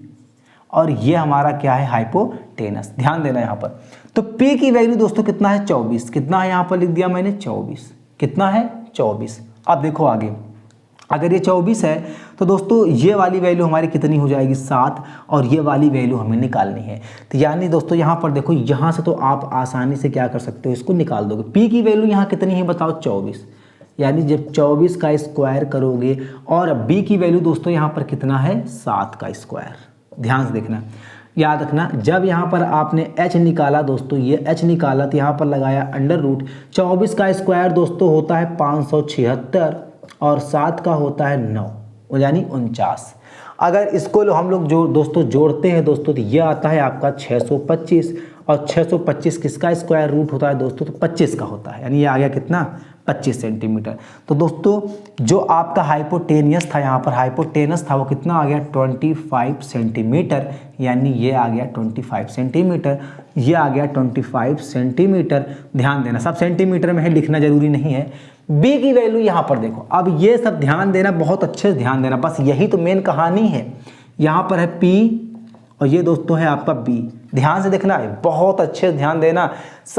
और ये हमारा क्या है हाइपोटेनस। ध्यान देना यहाँ पर, तो पी की वैल्यू दोस्तों कितना है 24, कितना है यहाँ पर लिख दिया मैंने 24, कितना है 24। अब देखो आगे, अगर ये 24 है तो दोस्तों ये वाली वैल्यू हमारी कितनी हो जाएगी 7, और ये वाली वैल्यू हमें निकालनी है। तो यानी दोस्तों यहाँ पर देखो, यहाँ से तो आप आसानी से क्या कर सकते हो, इसको निकाल दोगे। पी की वैल्यू यहाँ कितनी है बताओ 24, यानी जब 24 का स्क्वायर करोगे, और बी की वैल्यू दोस्तों यहाँ पर कितना है 7 का स्क्वायर। ध्यान से देखना, याद रखना, जब यहाँ पर आपने h निकाला दोस्तों, ये h निकाला तो यहाँ पर लगाया अंडर रूट, 24 का स्क्वायर दोस्तों होता है 576, और 7 का होता है 9, यानी 49। अगर इसको हम लोग जो दोस्तों जोड़ते हैं दोस्तों, तो ये आता है आपका 625, और 625 किसका स्क्वायर रूट होता है दोस्तों, तो 25 का होता है, यानी ये आ गया कितना 25 सेंटीमीटर। तो दोस्तों जो आपका हाइपोटेनियस था, यहाँ पर हाइपोटेनस था, वो कितना आ गया 25 सेंटीमीटर, यानी ये आ गया 25 सेंटीमीटर, ये आ गया 25 सेंटीमीटर। ध्यान देना, सब सेंटीमीटर में है, लिखना जरूरी नहीं है। बी की वैल्यू यहाँ पर देखो, अब ये सब ध्यान देना, बहुत अच्छे से ध्यान देना, बस यही तो मेन कहानी है। यहाँ पर है पी, और ये दोस्तों है आपका बी। ध्यान से देखना है, बहुत अच्छे से ध्यान देना।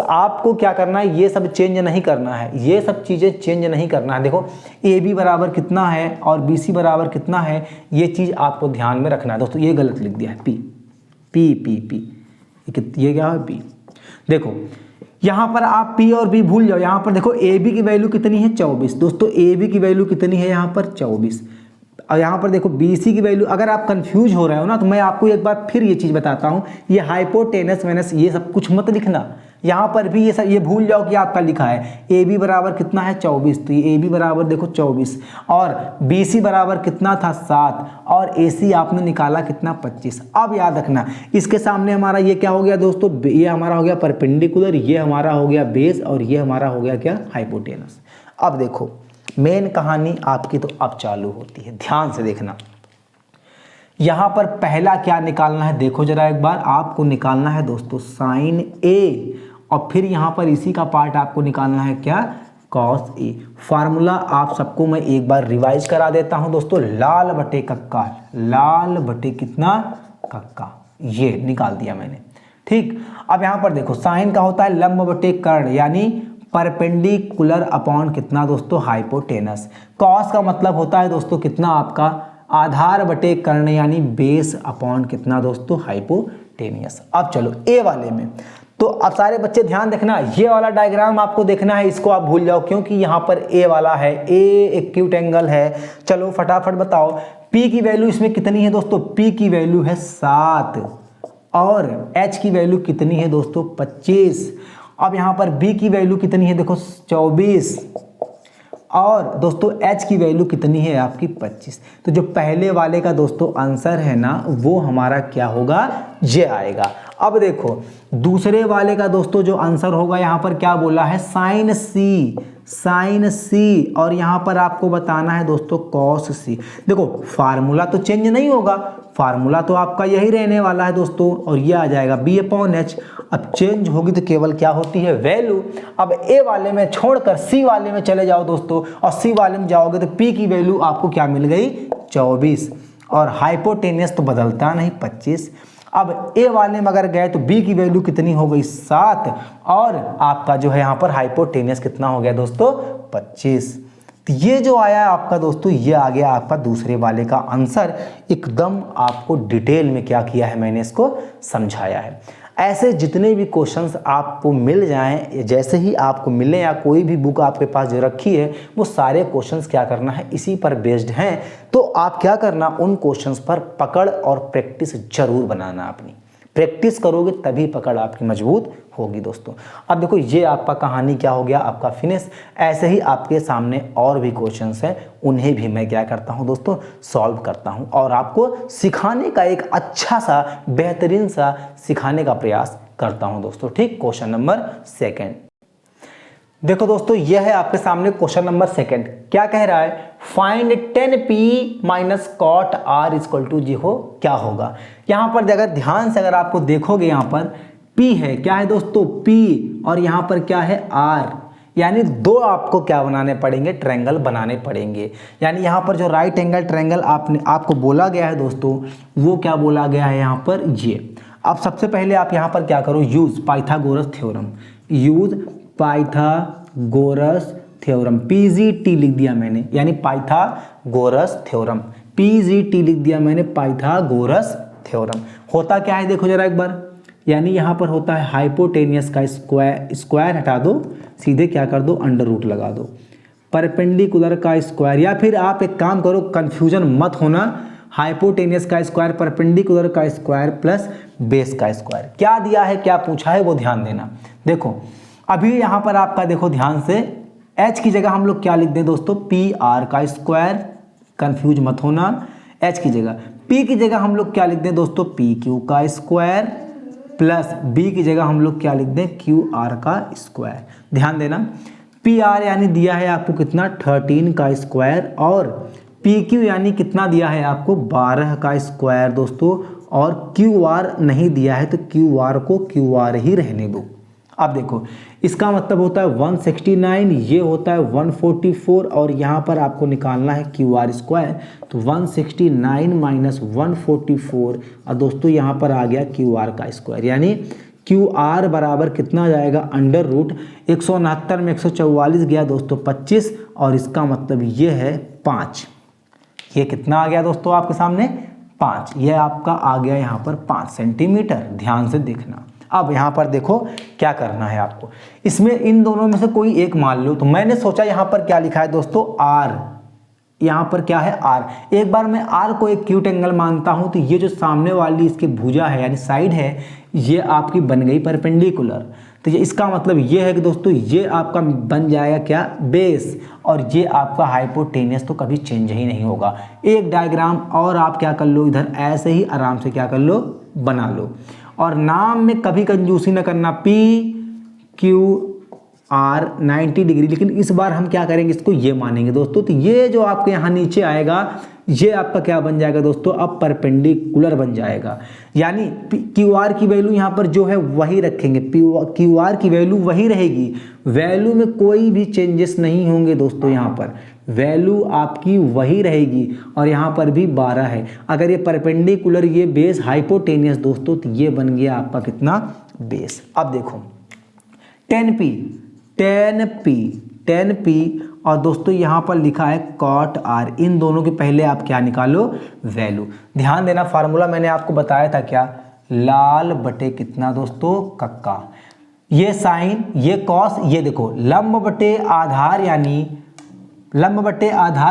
आपको क्या करना है, ये सब चेंज नहीं करना है, ये सब चीज़ें चेंज नहीं करना है। देखो ए बी बराबर कितना है और बी सी बराबर कितना है, ये चीज़ आपको ध्यान में रखना है दोस्तों। ये गलत लिख दिया है पी, पी पी पी, ये क्या है पी। देखो यहाँ पर आप P और B भूल जाओ, यहाँ पर देखो ए बी की वैल्यू कितनी है 24 दोस्तों, ए बी की वैल्यू कितनी है यहाँ पर 24, और यहाँ पर देखो बी सी की वैल्यू। अगर आप कंफ्यूज हो रहे हो ना, तो मैं आपको एक बार फिर ये चीज़ बताता हूँ, ये हाइपोटेनस वेनस ये सब कुछ मत लिखना, यहाँ पर भी ये सब ये भूल जाओ कि आपका लिखा है ए बी बराबर कितना है 24, तो ये ए बी बराबर देखो 24, और बी सी बराबर कितना था 7, और ए सी आपने निकाला कितना 25। अब याद रखना, इसके सामने हमारा ये क्या हो गया दोस्तों, ये हमारा हो गया परपेंडिकुलर, ये हमारा हो गया बेस, और ये हमारा हो गया क्या हाइपोटेनस। अब देखो मेन कहानी आपकी तो अब चालू होती है, ध्यान से देखना। यहाँ पर पहला क्या निकालना है, देखो जरा एक बार, आपको निकालना है दोस्तों साइन ए, और फिर यहाँ पर इसी का पार्ट आपको निकालना है क्या, कॉस ए। फार्मूला आप सबको मैं एक बार रिवाइज करा देता हूँ दोस्तों, लाल बटे कक्का, लाल बटे कितना कक्का, ये निकाल दिया मैंने। ठीक, अब यहाँ पर देखो साइन का होता है लंब बटे कर्ण, यानी परपेंडिकुलर अपॉन कितना दोस्तों हाइपोटेनस। कॉस का मतलब होता है दोस्तों कितना आपका आधार बटे कर्ण, यानी बेस अपॉन कितना दोस्तों हाइपोटेनियस। अब चलो ए वाले में, तो अब सारे बच्चे ध्यान देखना, ये वाला डायग्राम आपको देखना है, इसको आप भूल जाओ, क्योंकि यहाँ पर ए वाला है, ए एक्यूट एंगल है। चलो फटाफट बताओ पी की वैल्यू इसमें कितनी है दोस्तों, पी की वैल्यू है 7, और एच की वैल्यू कितनी है दोस्तों 25। अब यहाँ पर B की वैल्यू कितनी है देखो 24, और दोस्तों H की वैल्यू कितनी है आपकी 25। तो जो पहले वाले का दोस्तों आंसर है ना, वो हमारा क्या होगा, ये आएगा। अब देखो दूसरे वाले का दोस्तों जो आंसर होगा, यहाँ पर क्या बोला है साइन सी, साइन सी, और यहाँ पर आपको बताना है दोस्तों कॉस सी। देखो फार्मूला तो चेंज नहीं होगा, फार्मूला तो आपका यही रहने वाला है दोस्तों, और ये आ जाएगा बी अपॉन एच। अब चेंज होगी तो केवल क्या होती है वैल्यू। अब ए वाले में छोड़कर सी वाले में चले जाओ दोस्तों, और सी वाले में जाओगे तो पी की वैल्यू आपको क्या मिल गई 24 और हाइपोटेनियस तो बदलता नहीं 25। अब ए वाले में अगर गए तो बी की वैल्यू कितनी हो गई 7 और आपका जो है यहाँ पर हाइपोटेनियस कितना हो गया दोस्तों 25। तो ये जो आया आपका दोस्तों ये आ गया आपका दूसरे वाले का आंसर। एकदम आपको डिटेल में क्या किया है मैंने इसको समझाया है। ऐसे जितने भी क्वेश्चंस आपको मिल जाएं, जैसे ही आपको मिले या कोई भी बुक आपके पास जो रखी है वो सारे क्वेश्चंस क्या करना है इसी पर बेस्ड हैं। तो आप क्या करना उन क्वेश्चंस पर पकड़ और प्रैक्टिस जरूर बनाना। अपनी प्रैक्टिस करोगे तभी पकड़ आपकी मजबूत होगी दोस्तों। अब देखो ये आपका कहानी क्या हो गया आपका फिनिश। ऐसे ही आपके सामने और भी क्वेश्चंस हैं, उन्हें भी मैं क्या करता हूं दोस्तों सॉल्व करता हूं और आपको सिखाने का एक अच्छा सा बेहतरीन सा सिखाने का प्रयास करता हूं दोस्तों। ठीक, क्वेश्चन नंबर 2 देखो दोस्तों, यह है आपके सामने क्वेश्चन नंबर 2। क्या कह रहा है, find 10p minus cot r equal to 0 क्या होगा। यहाँ पर अगर ध्यान से अगर आपको देखोगे यहाँ पर p है, क्या है दोस्तों p और यहाँ पर क्या है r, यानी दो आपको क्या बनाने पड़ेंगे ट्रायंगल बनाने पड़ेंगे। यानी यहाँ पर जो राइट एंगल ट्रायंगल आपको बोला गया है दोस्तों वो क्या बोला गया है यहाँ पर ये। अब सबसे पहले आप यहाँ पर क्या करो, use Pythagoras theorem, use Pythagoras theorem, PGT लिख दिया मैंने, यानी पाइथागोरस थ्योरम, पीजीटी लिख दिया मैंने पाइथागोरस थ्योरम। होता क्या है देखो जरा एक बार, यानी यहाँ पर होता है हाइपोटेनियस का स्क्वायर हटा दो, सीधे क्या कर दो अंडर रूट लगा दो, परपेंडिकुलर का स्क्वायर, या फिर आप एक काम करो कंफ्यूजन मत होना, हाइपोटेनियस का स्क्वायर परपेंडिकुलर का स्क्वायर प्लस बेस का स्क्वायर। क्या दिया है क्या पूछा है वो ध्यान देना। देखो अभी यहाँ पर आपका देखो ध्यान से, h की जगह हम लोग क्या लिख दें दोस्तों पी आर का स्क्वायर, कंफ्यूज मत होना, h की जगह, p की जगह हम लोग क्या लिख दें दोस्तों पी क्यू का स्क्वायर प्लस b की जगह हम लोग क्या लिख दें क्यू आर का स्क्वायर। ध्यान देना पी आर यानी दिया है आपको कितना 13 का स्क्वायर और पी क्यू यानी कितना दिया है आपको 12 का स्क्वायर दोस्तों, और क्यू आर नहीं दिया है तो क्यू आर को क्यू आर ही रहने दो। अब देखो इसका मतलब होता है 169, ये होता है 144 और यहाँ पर आपको निकालना है क्यू आर स्क्वायर, तो 169 माइनस 144 और दोस्तों यहाँ पर आ गया क्यू आर का स्क्वायर, यानी क्यू आर बराबर कितना जाएगा अंडर रूट 169 में 144 गया दोस्तों 25 और इसका मतलब ये है 5। ये कितना आ गया दोस्तों आपके सामने 5, ये आपका आ गया यहाँ पर 5 सेंटीमीटर। ध्यान से देखना। अब यहाँ पर देखो क्या करना है आपको, इसमें इन दोनों में से कोई एक मान लो, तो मैंने सोचा यहाँ पर क्या लिखा है दोस्तों r, यहाँ पर क्या है r, एक बार मैं r को एक एक्यूट एंगल मानता हूँ तो ये जो सामने वाली इसकी भुजा है यानी साइड है ये आपकी बन गई परपेंडिकुलर, तो ये इसका मतलब ये है कि दोस्तों ये आपका बन जाएगा क्या बेस और ये आपका हाइपोटेनियस तो कभी चेंज ही नहीं होगा। एक डायग्राम और आप क्या कर लो इधर ऐसे ही आराम से क्या कर लो बना लो, और नाम में कभी कंजूसी न करना, पी क्यू आर 90 डिग्री, लेकिन इस बार हम क्या करेंगे इसको ये मानेंगे दोस्तों, तो ये जो आपके यहाँ नीचे आएगा ये आपका क्या बन जाएगा दोस्तों अब परपेंडिकुलर बन जाएगा, यानी क्यू आर की वैल्यू यहाँ पर जो है वही रखेंगे, क्यू आर की वैल्यू वही रहेगी, वैल्यू में कोई भी चेंजेस नहीं होंगे दोस्तों, यहाँ पर वैल्यू आपकी वही रहेगी और यहाँ पर भी 12 है। अगर ये परपेंडिकुलर ये बेस हाइपोटेनियस दोस्तों तो ये बन गया आपका कितना बेस। अब देखो 10p और दोस्तों यहाँ पर लिखा है कॉट आर, इन दोनों के पहले आप क्या निकालो वैल्यू। ध्यान देना फार्मूला मैंने आपको बताया था क्या, लाल बटे कितना दोस्तों कक्का, ये साइन ये कॉस, ये देखो लंब बटे आधार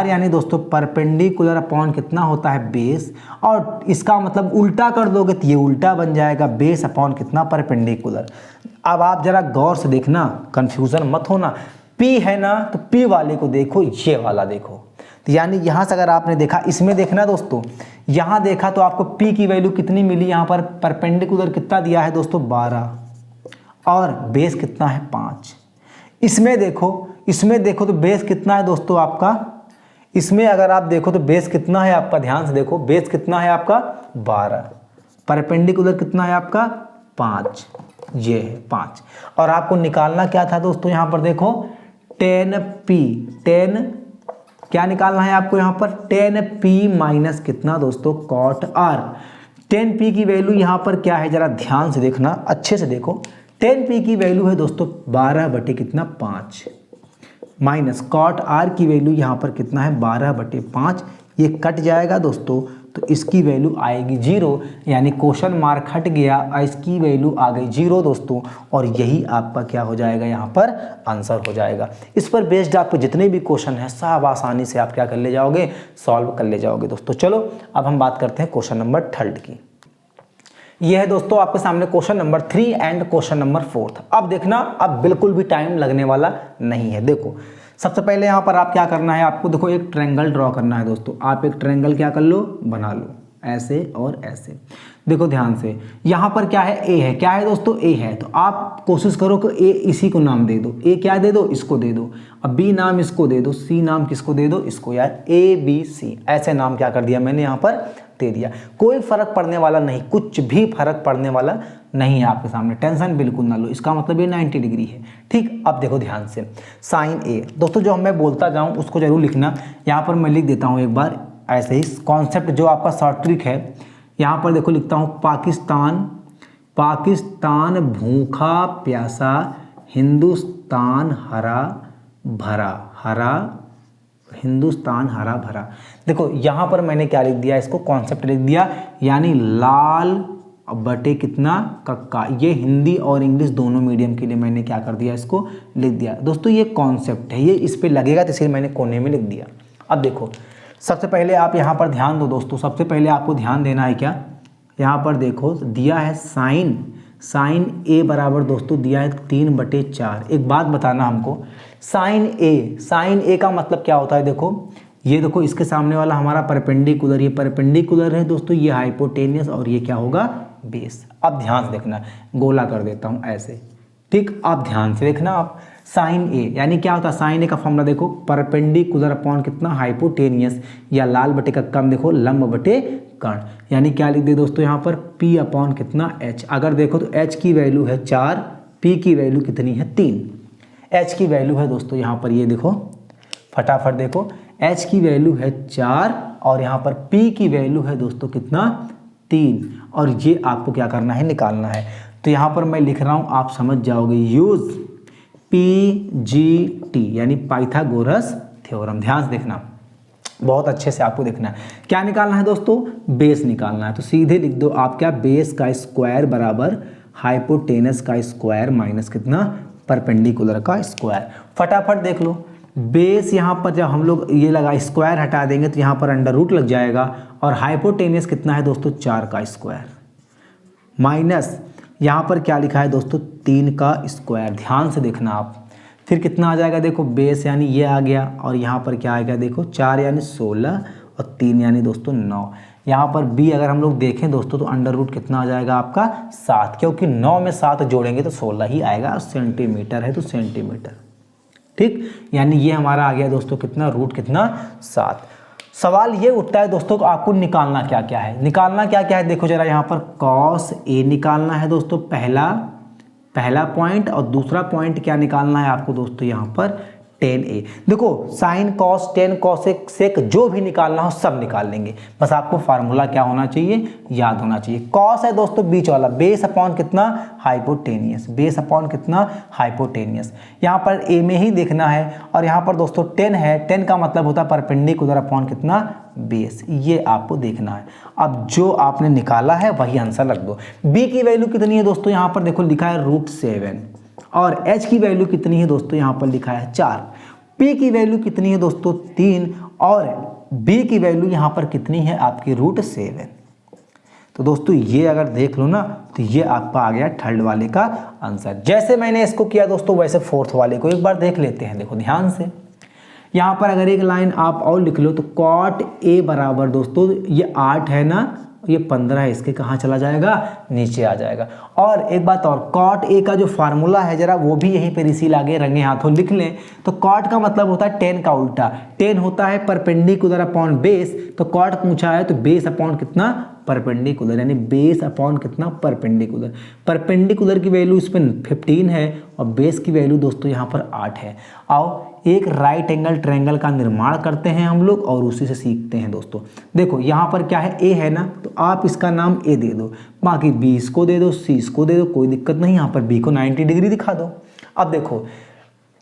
यानी दोस्तों परपेंडिकुलर अपॉन कितना होता है बेस, और इसका मतलब उल्टा कर दोगे तो ये उल्टा बन जाएगा बेस अपॉन कितना परपेंडिकुलर। अब आप जरा गौर से देखना कंफ्यूजन मत होना, P है ना तो P वाले को देखो ये वाला देखो, तो यानी यहाँ से अगर आपने देखा इसमें देखना दोस्तों, यहाँ देखा तो आपको P की वैल्यू कितनी मिली, यहाँ पर परपेंडिकुलर कितना दिया है दोस्तों 12 और बेस कितना है 5। इसमें देखो तो बेस कितना है दोस्तों आपका, इसमें अगर आप देखो तो बेस कितना है आपका, ध्यान से देखो बेस कितना है आपका 12, परपेंडिकुलर कितना है आपका 5, ये है 5, और आपको निकालना क्या था दोस्तों यहाँ पर देखो 10p क्या निकालना है आपको यहाँ पर 10p माइनस कितना दोस्तों cot r। 10p की वैल्यू यहाँ पर क्या है, जरा ध्यान से देखना, अच्छे से देखो। 10p की वैल्यू है दोस्तों 12 बटे कितना 5 माइनस cot r की वैल्यू यहाँ पर कितना है 12 बटे 5। ये कट जाएगा दोस्तों तो इसकी वैल्यू आएगी 0, यानी क्वेश्चन मार्क हट गया और इसकी वैल्यू आ गई 0 दोस्तों। और यही आपका क्या हो जाएगा, यहाँ पर आंसर हो जाएगा। इस पर बेस्ड आपके जितने भी क्वेश्चन हैं सब आसानी से आप क्या कर ले जाओगे, सॉल्व कर ले जाओगे दोस्तों। चलो अब हम बात करते हैं क्वेश्चन नंबर 3 की। यह है दोस्तों आपके सामने question number 3 and question number 4। अब देखना, अब बिल्कुल भी टाइम लगने वाला नहीं है। देखो सबसे पहले यहाँ पर आप क्या करना है, आपको देखो एक ट्रायंगल ड्रॉ करना है दोस्तों। आप एक ट्रायंगल क्या कर लो, बना लो, ऐसे और ऐसे। देखो ध्यान से, यहाँ पर क्या है, ए है। क्या है दोस्तों, ए है। तो आप कोशिश करो कि ए इसी को नाम दे दो। ए क्या दे दो, इसको दे दो। अब बी नाम इसको दे दो, सी नाम किसको दे दो, इसको। यार ए बी सी ऐसे नाम क्या कर दिया मैंने यहाँ पर दे दिया। कोई फर्क पड़ने वाला नहीं, कुछ भी फर्क पड़ने वाला नहीं है आपके सामने, टेंशन बिल्कुल ना लो। इसका मतलब ये 90 डिग्री है। ठीक, अब देखो ध्यान से, साइन ए दोस्तों जो मैं बोलता जाऊँ उसको जरूर लिखना। यहाँ पर मैं लिख देता हूँ एक बार ऐसे ही कॉन्सेप्ट, जो आपका शॉर्ट ट्रिक है। यहाँ पर देखो लिखता हूँ पाकिस्तान भूखा प्यासा, हिंदुस्तान हरा भरा। देखो यहाँ पर मैंने क्या लिख दिया, इसको कॉन्सेप्ट लिख दिया, यानी लाल बटे कितना कक्का। ये हिंदी और इंग्लिश दोनों मीडियम के लिए मैंने क्या कर दिया, इसको लिख दिया दोस्तों। ये कॉन्सेप्ट है, ये इस पे लगेगा तो इसलिए मैंने कोने में लिख दिया। अब देखो सबसे पहले आप यहाँ पर ध्यान दो दोस्तों। सबसे पहले आपको ध्यान देना है क्या, यहाँ पर देखो दिया है साइन ए बराबर दोस्तों दिया है 3/4। एक बात बताना हमको, साइन ए का मतलब क्या होता है। देखो ये देखो इसके सामने वाला हमारा परपेंडिकुलर, ये परपेंडिकुलर है दोस्तों, ये हाइपोटेनियस और ये क्या होगा, बेस। अब ध्यान से देखना, गोला कर देता हूँ ऐसे। ठीक, अब ध्यान से देखना आप, साइन ए यानी क्या होता है, साइन ए का फॉर्मूला देखो, परपेंडिकुलर अपॉन कितना हाइपोटेनियस, या लाल बटे का कम देखो लंब बटे कर्ण। यानी क्या लिख दे दोस्तों यहाँ पर P अपॉन कितना H। अगर देखो तो H की वैल्यू है 4, P की वैल्यू कितनी है 3। H की वैल्यू है दोस्तों यहाँ पर, ये देखो फटाफट देखो, H की वैल्यू है 4 और यहाँ पर P की वैल्यू है दोस्तों कितना 3। और ये आपको क्या करना है, निकालना है। तो यहाँ पर मैं लिख रहा हूँ, आप समझ जाओगे, यूज PGT यानी पाइथागोरस थ्योरम। ध्यान से देखना, बहुत अच्छे से आपको देखना है। क्या निकालना है दोस्तों, बेस निकालना है। तो सीधे लिख दो आप क्या, बेस का स्क्वायर बराबर हाइपोटेनस का स्क्वायर माइनस कितना, परपेंडिकुलर का स्क्वायर। फटाफट देख लो, बेस यहाँ पर जब हम लोग ये लगा स्क्वायर हटा देंगे तो यहाँ पर अंडर रूट लग जाएगा, और हाइपोटेनस कितना है दोस्तों 4 का स्क्वायर माइनस यहाँ पर क्या लिखा है दोस्तों 3 का स्क्वायर। ध्यान से देखना आप, फिर कितना आ जाएगा, देखो बेस यानी ये आ गया, और यहाँ पर क्या आएगा देखो 4 यानी 16 और 3 यानी दोस्तों 9। यहाँ पर बी अगर हम लोग देखें दोस्तों तो अंडर रूट कितना आ जाएगा आपका 7, क्योंकि 9 में 7 जोड़ेंगे तो 16 ही आएगा, सेंटीमीटर है तो सेंटीमीटर। ठीक, यानी ये हमारा आ गया दोस्तों कितना, रूट कितना 7। सवाल ये उठता है दोस्तों को आपको निकालना क्या क्या है, देखो जरा यहाँ पर कॉस ए निकालना है दोस्तों, पहला पॉइंट। और दूसरा पॉइंट क्या निकालना है आपको दोस्तों यहाँ पर टेन ए। देखो sine cos tan cosec sec जो भी निकालना हो सब निकाल लेंगे, बस आपको फार्मूला क्या होना चाहिए, याद होना चाहिए। कॉस है दोस्तों बीच वाला, बेस अपॉन कितना हाइपोटेनियस, बेस अपॉन कितना हाइपोटेनियस। यहाँ पर ए में ही देखना है, और यहाँ पर दोस्तों टेन है, टेन का मतलब होता है परपेंडिकुलर अपॉन कितना बेस, ये आपको देखना है। अब जो आपने निकाला है वही आंसर रख दो। बी की वैल्यू कितनी है दोस्तों, यहाँ पर देखो लिखा है √7, और h की वैल्यू कितनी है दोस्तों, यहाँ पर लिखा है 4। p की वैल्यू कितनी है दोस्तों 3, और b की वैल्यू यहाँ पर कितनी है आपकी √7। तो दोस्तों ये अगर देख लो ना तो ये आपका आ गया थर्ड वाले का आंसर। जैसे मैंने इसको किया दोस्तों वैसे फोर्थ वाले को एक बार देख लेते हैं। देखो ध्यान से, यहाँ पर अगर एक लाइन आप और लिख लो तो कॉट ए बराबर दोस्तों ये 8 है ना, ये 15 है, इसके कहाँ चला जाएगा, नीचे आ जाएगा। और एक बात और, कॉट ए का जो फार्मूला है जरा वो भी यहीं पे इसी लागे रंगे हाथों लिख लें। तो कॉट का मतलब होता है टेन का उल्टा, टेन होता है परपेंडिकुलर अपॉन बेस, तो कॉट पूछा है तो बेस अपॉन कितना परपेंडिकुलर, यानी बेस अपॉन कितना परपेंडिकुलर। परपेंडिकुलर की वैल्यू इस पर 15 है और बेस की वैल्यू दोस्तों यहाँ पर 8 है। आओ एक राइट एंगल ट्रायंगल का निर्माण करते हैं हम लोग और उसी से सीखते हैं दोस्तों। देखो यहाँ पर क्या है, ए है ना, तो आप इसका नाम ए दे दो, बाकी बी इसको दे दो, सी इसको दे दो, कोई दिक्कत नहीं। यहाँ पर बी को 90 डिग्री दिखा दो। अब देखो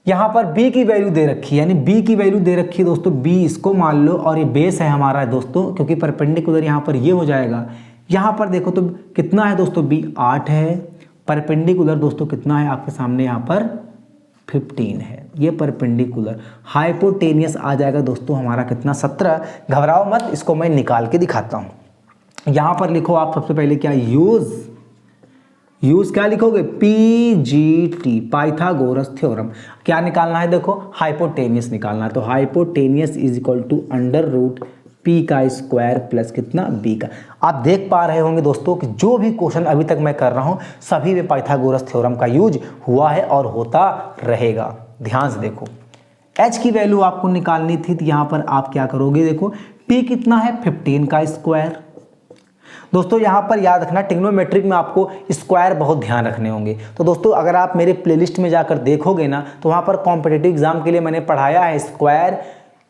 यहाँ पर b की वैल्यू दे रखी है, यानी b की वैल्यू दे रखी है दोस्तों, b इसको मान लो और ये बेस है हमारा दोस्तों, क्योंकि परपेंडिकुलर यहाँ पर ये हो जाएगा। यहाँ पर देखो तो कितना है दोस्तों, b 8 है, परपेंडिकुलर दोस्तों कितना है आपके सामने यहाँ पर 15 है, ये परपेंडिकुलर। हाइपोटेनियस आ जाएगा दोस्तों हमारा कितना 17। घबराओ मत, इसको मैं निकाल के दिखाता हूँ। यहाँ पर लिखो आप सबसे पहले क्या, यूज क्या लिखोगे, PGT पाइथागोरस थ्योरम। क्या निकालना है, देखो हाइपोटेनियस निकालना है, तो hypotenuse is equal to under root P का स्क्वायर प्लस कितना B का। आप देख पा रहे होंगे दोस्तों कि जो भी क्वेश्चन अभी तक मैं कर रहा हूँ सभी में पाइथागोरस थ्योरम का यूज हुआ है और होता रहेगा। ध्यान से देखो, H की वैल्यू आपको निकालनी थी, तो यहाँ पर आप क्या करोगे, देखो P कितना है 15 का स्क्वायर। दोस्तों यहाँ पर याद रखना, ट्रिग्नोमेट्रिक में आपको स्क्वायर बहुत ध्यान रखने होंगे। तो दोस्तों अगर आप मेरे प्लेलिस्ट में जाकर देखोगे ना, तो वहाँ पर कॉम्पिटिटिव एग्जाम के लिए मैंने पढ़ाया है स्क्वायर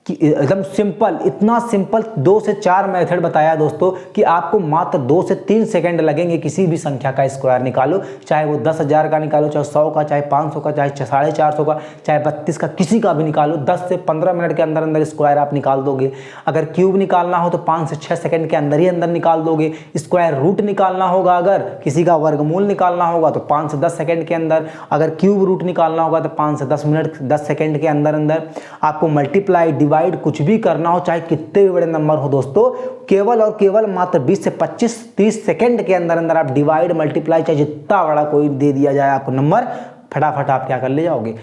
कि एकदम सिंपल, इतना सिंपल 2 से 4 मेथड बताया दोस्तों कि आपको मात्र 2 से 3 सेकंड लगेंगे किसी भी संख्या का स्क्वायर निकालो, चाहे वो 10,000 का निकालो, चाहे 100 का, चाहे 500 का, चाहे 450 का, चाहे 32 का, किसी का भी निकालो। 10 से 15 मिनट के अंदर अंदर स्क्वायर आप निकाल दोगे। अगर क्यूब निकालना हो तो 5 से 6 सेकंड के अंदर ही अंदर निकाल दोगे। स्क्वायर रूट निकालना होगा, अगर किसी का वर्गमूल निकालना होगा तो 5 से 10 सेकंड के अंदर। अगर क्यूब रूट निकालना होगा तो 5 से 10 मिनट 10 सेकंड के अंदर अंदर। आपको मल्टीप्लाई डिवाइड कुछ भी करना हो, चाहे कितने भी बड़े नंबर हो दोस्तों, केवल और केवल मात्र 20 से 25-30 सेकंड के अंदर अंदर आप डिवाइड मल्टीप्लाई, चाहे जितना बड़ा कोई दे दिया जाए आपको नंबर, फटाफट आप क्या कर ले जाओगे।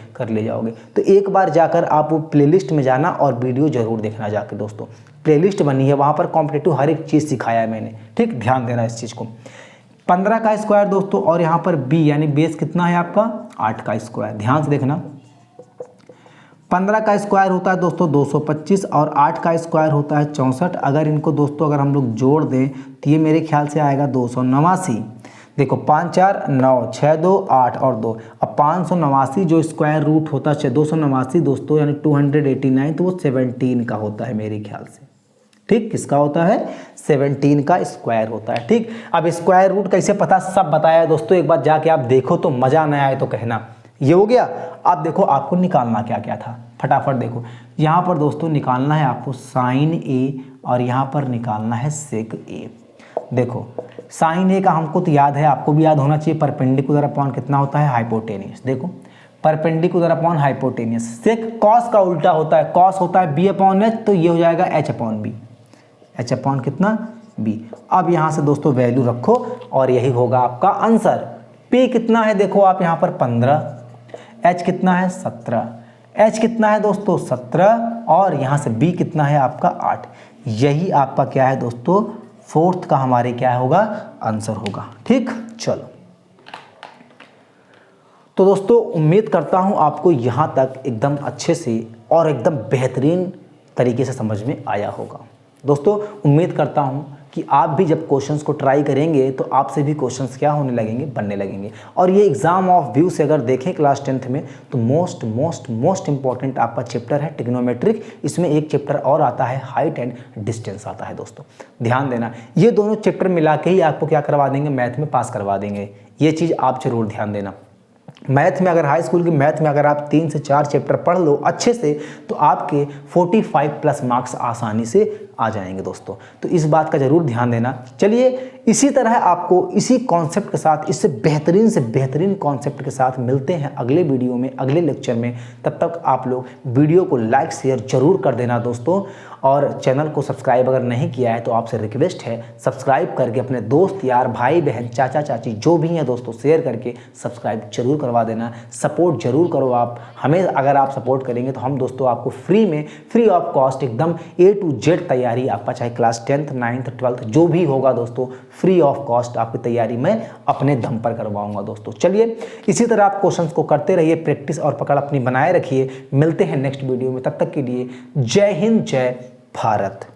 तो एक बार जाकर आप वो प्लेलिस्ट में जाना और वीडियो जरूर देखना जाके दोस्तों। प्लेलिस्ट बनी है, वहां पर कॉम्पिटिटिव हर एक चीज सिखाया है मैंने, ठीक, ध्यान देना इस चीज को। 15 का स्क्वायर दोस्तों, और यहाँ पर b यानी बेस कितना है आपका 8 का स्क्वायर। ध्यान से देखना, 15 का स्क्वायर होता है दोस्तों 225 और 8 का स्क्वायर होता है 64। अगर इनको दोस्तों अगर हम लोग जोड़ दें तो ये मेरे ख्याल से आएगा 289। देखो 5 4 9 6 2 8 और 2, अब 589 जो स्क्वायर रूट होता है 289 दोस्तों यानी 289, तो वो 17 का होता है मेरे ख्याल से, ठीक। किसका होता है, 17 का स्क्वायर होता है, ठीक। अब स्क्वायर रूट कैसे पता, सब बताया दोस्तों, एक बार जाके आप देखो तो मजा न आए तो कहना। ये हो गया। अब देखो आपको निकालना क्या क्या था, फटाफट देखो। यहाँ पर दोस्तों निकालना है आपको साइन ए और यहाँ पर निकालना है सेक ए। देखो साइन ए का हमको तो याद है, आपको भी याद होना चाहिए, परपेंडिकुलर अपॉन कितना होता है हाइपोटेनियस। देखो परपेंडिकुलर अपॉन हाइपोटेनियस। सेक कॉस का उल्टा होता है, कॉस होता है बी अपॉन एच, तो ये हो जाएगा H upon B, H upon कितना बी। अब यहाँ से दोस्तों वैल्यू रखो और यही होगा आपका आंसर। पी कितना है देखो आप यहाँ पर 15, एच कितना है 17, एच कितना है दोस्तों 17 और यहाँ से बी कितना है आपका 8। यही आपका क्या है दोस्तों, फोर्थ का हमारे क्या होगा आंसर होगा, ठीक। चलो तो दोस्तों उम्मीद करता हूँ आपको यहाँ तक एकदम अच्छे से और एकदम बेहतरीन तरीके से समझ में आया होगा। दोस्तों उम्मीद करता हूँ कि आप भी जब क्वेश्चंस को ट्राई करेंगे तो आपसे भी क्वेश्चंस क्या होने लगेंगे, बनने लगेंगे। और ये एग्जाम ऑफ व्यू से अगर देखें क्लास 10th में तो मोस्ट इंपॉर्टेंट आपका चैप्टर है ट्रिग्नोमेट्रिक। इसमें एक चैप्टर और आता है हाइट एंड डिस्टेंस आता है दोस्तों, ध्यान देना। ये दोनों चैप्टर मिला के ही आपको क्या करवा देंगे, मैथ में पास करवा देंगे। ये चीज़ आप जरूर ध्यान देना। मैथ में अगर हाई स्कूल की मैथ में अगर आप 3 से 4 चैप्टर पढ़ लो अच्छे से तो आपके 45+ मार्क्स आसानी से आ जाएंगे दोस्तों। तो इस बात का ज़रूर ध्यान देना। चलिए इसी तरह आपको इसी कॉन्सेप्ट के साथ, इससे बेहतरीन कॉन्सेप्ट के साथ मिलते हैं अगले वीडियो में, अगले लेक्चर में। तब तक आप लोग वीडियो को लाइक शेयर जरूर कर देना दोस्तों, और चैनल को सब्सक्राइब अगर नहीं किया है तो आपसे रिक्वेस्ट है सब्सक्राइब करके अपने दोस्त यार भाई बहन चाचा चाची जो भी हैं दोस्तों शेयर करके सब्सक्राइब जरूर करवा देना। सपोर्ट जरूर करो आप हमें, अगर आप सपोर्ट करेंगे तो हम दोस्तों आपको फ्री ऑफ कॉस्ट एकदम A to Z तैयारी आपका, चाहे क्लास 10th 9th 12th जो भी होगा दोस्तों, फ्री ऑफ कॉस्ट आपकी तैयारी मैं अपने दम पर करवाऊंगा दोस्तों। चलिए इसी तरह आप क्वेश्चंस को करते रहिए, प्रैक्टिस और पकड़ अपनी बनाए रखिए। मिलते हैं नेक्स्ट वीडियो में, तब तक के लिए जय हिंद जय भारत।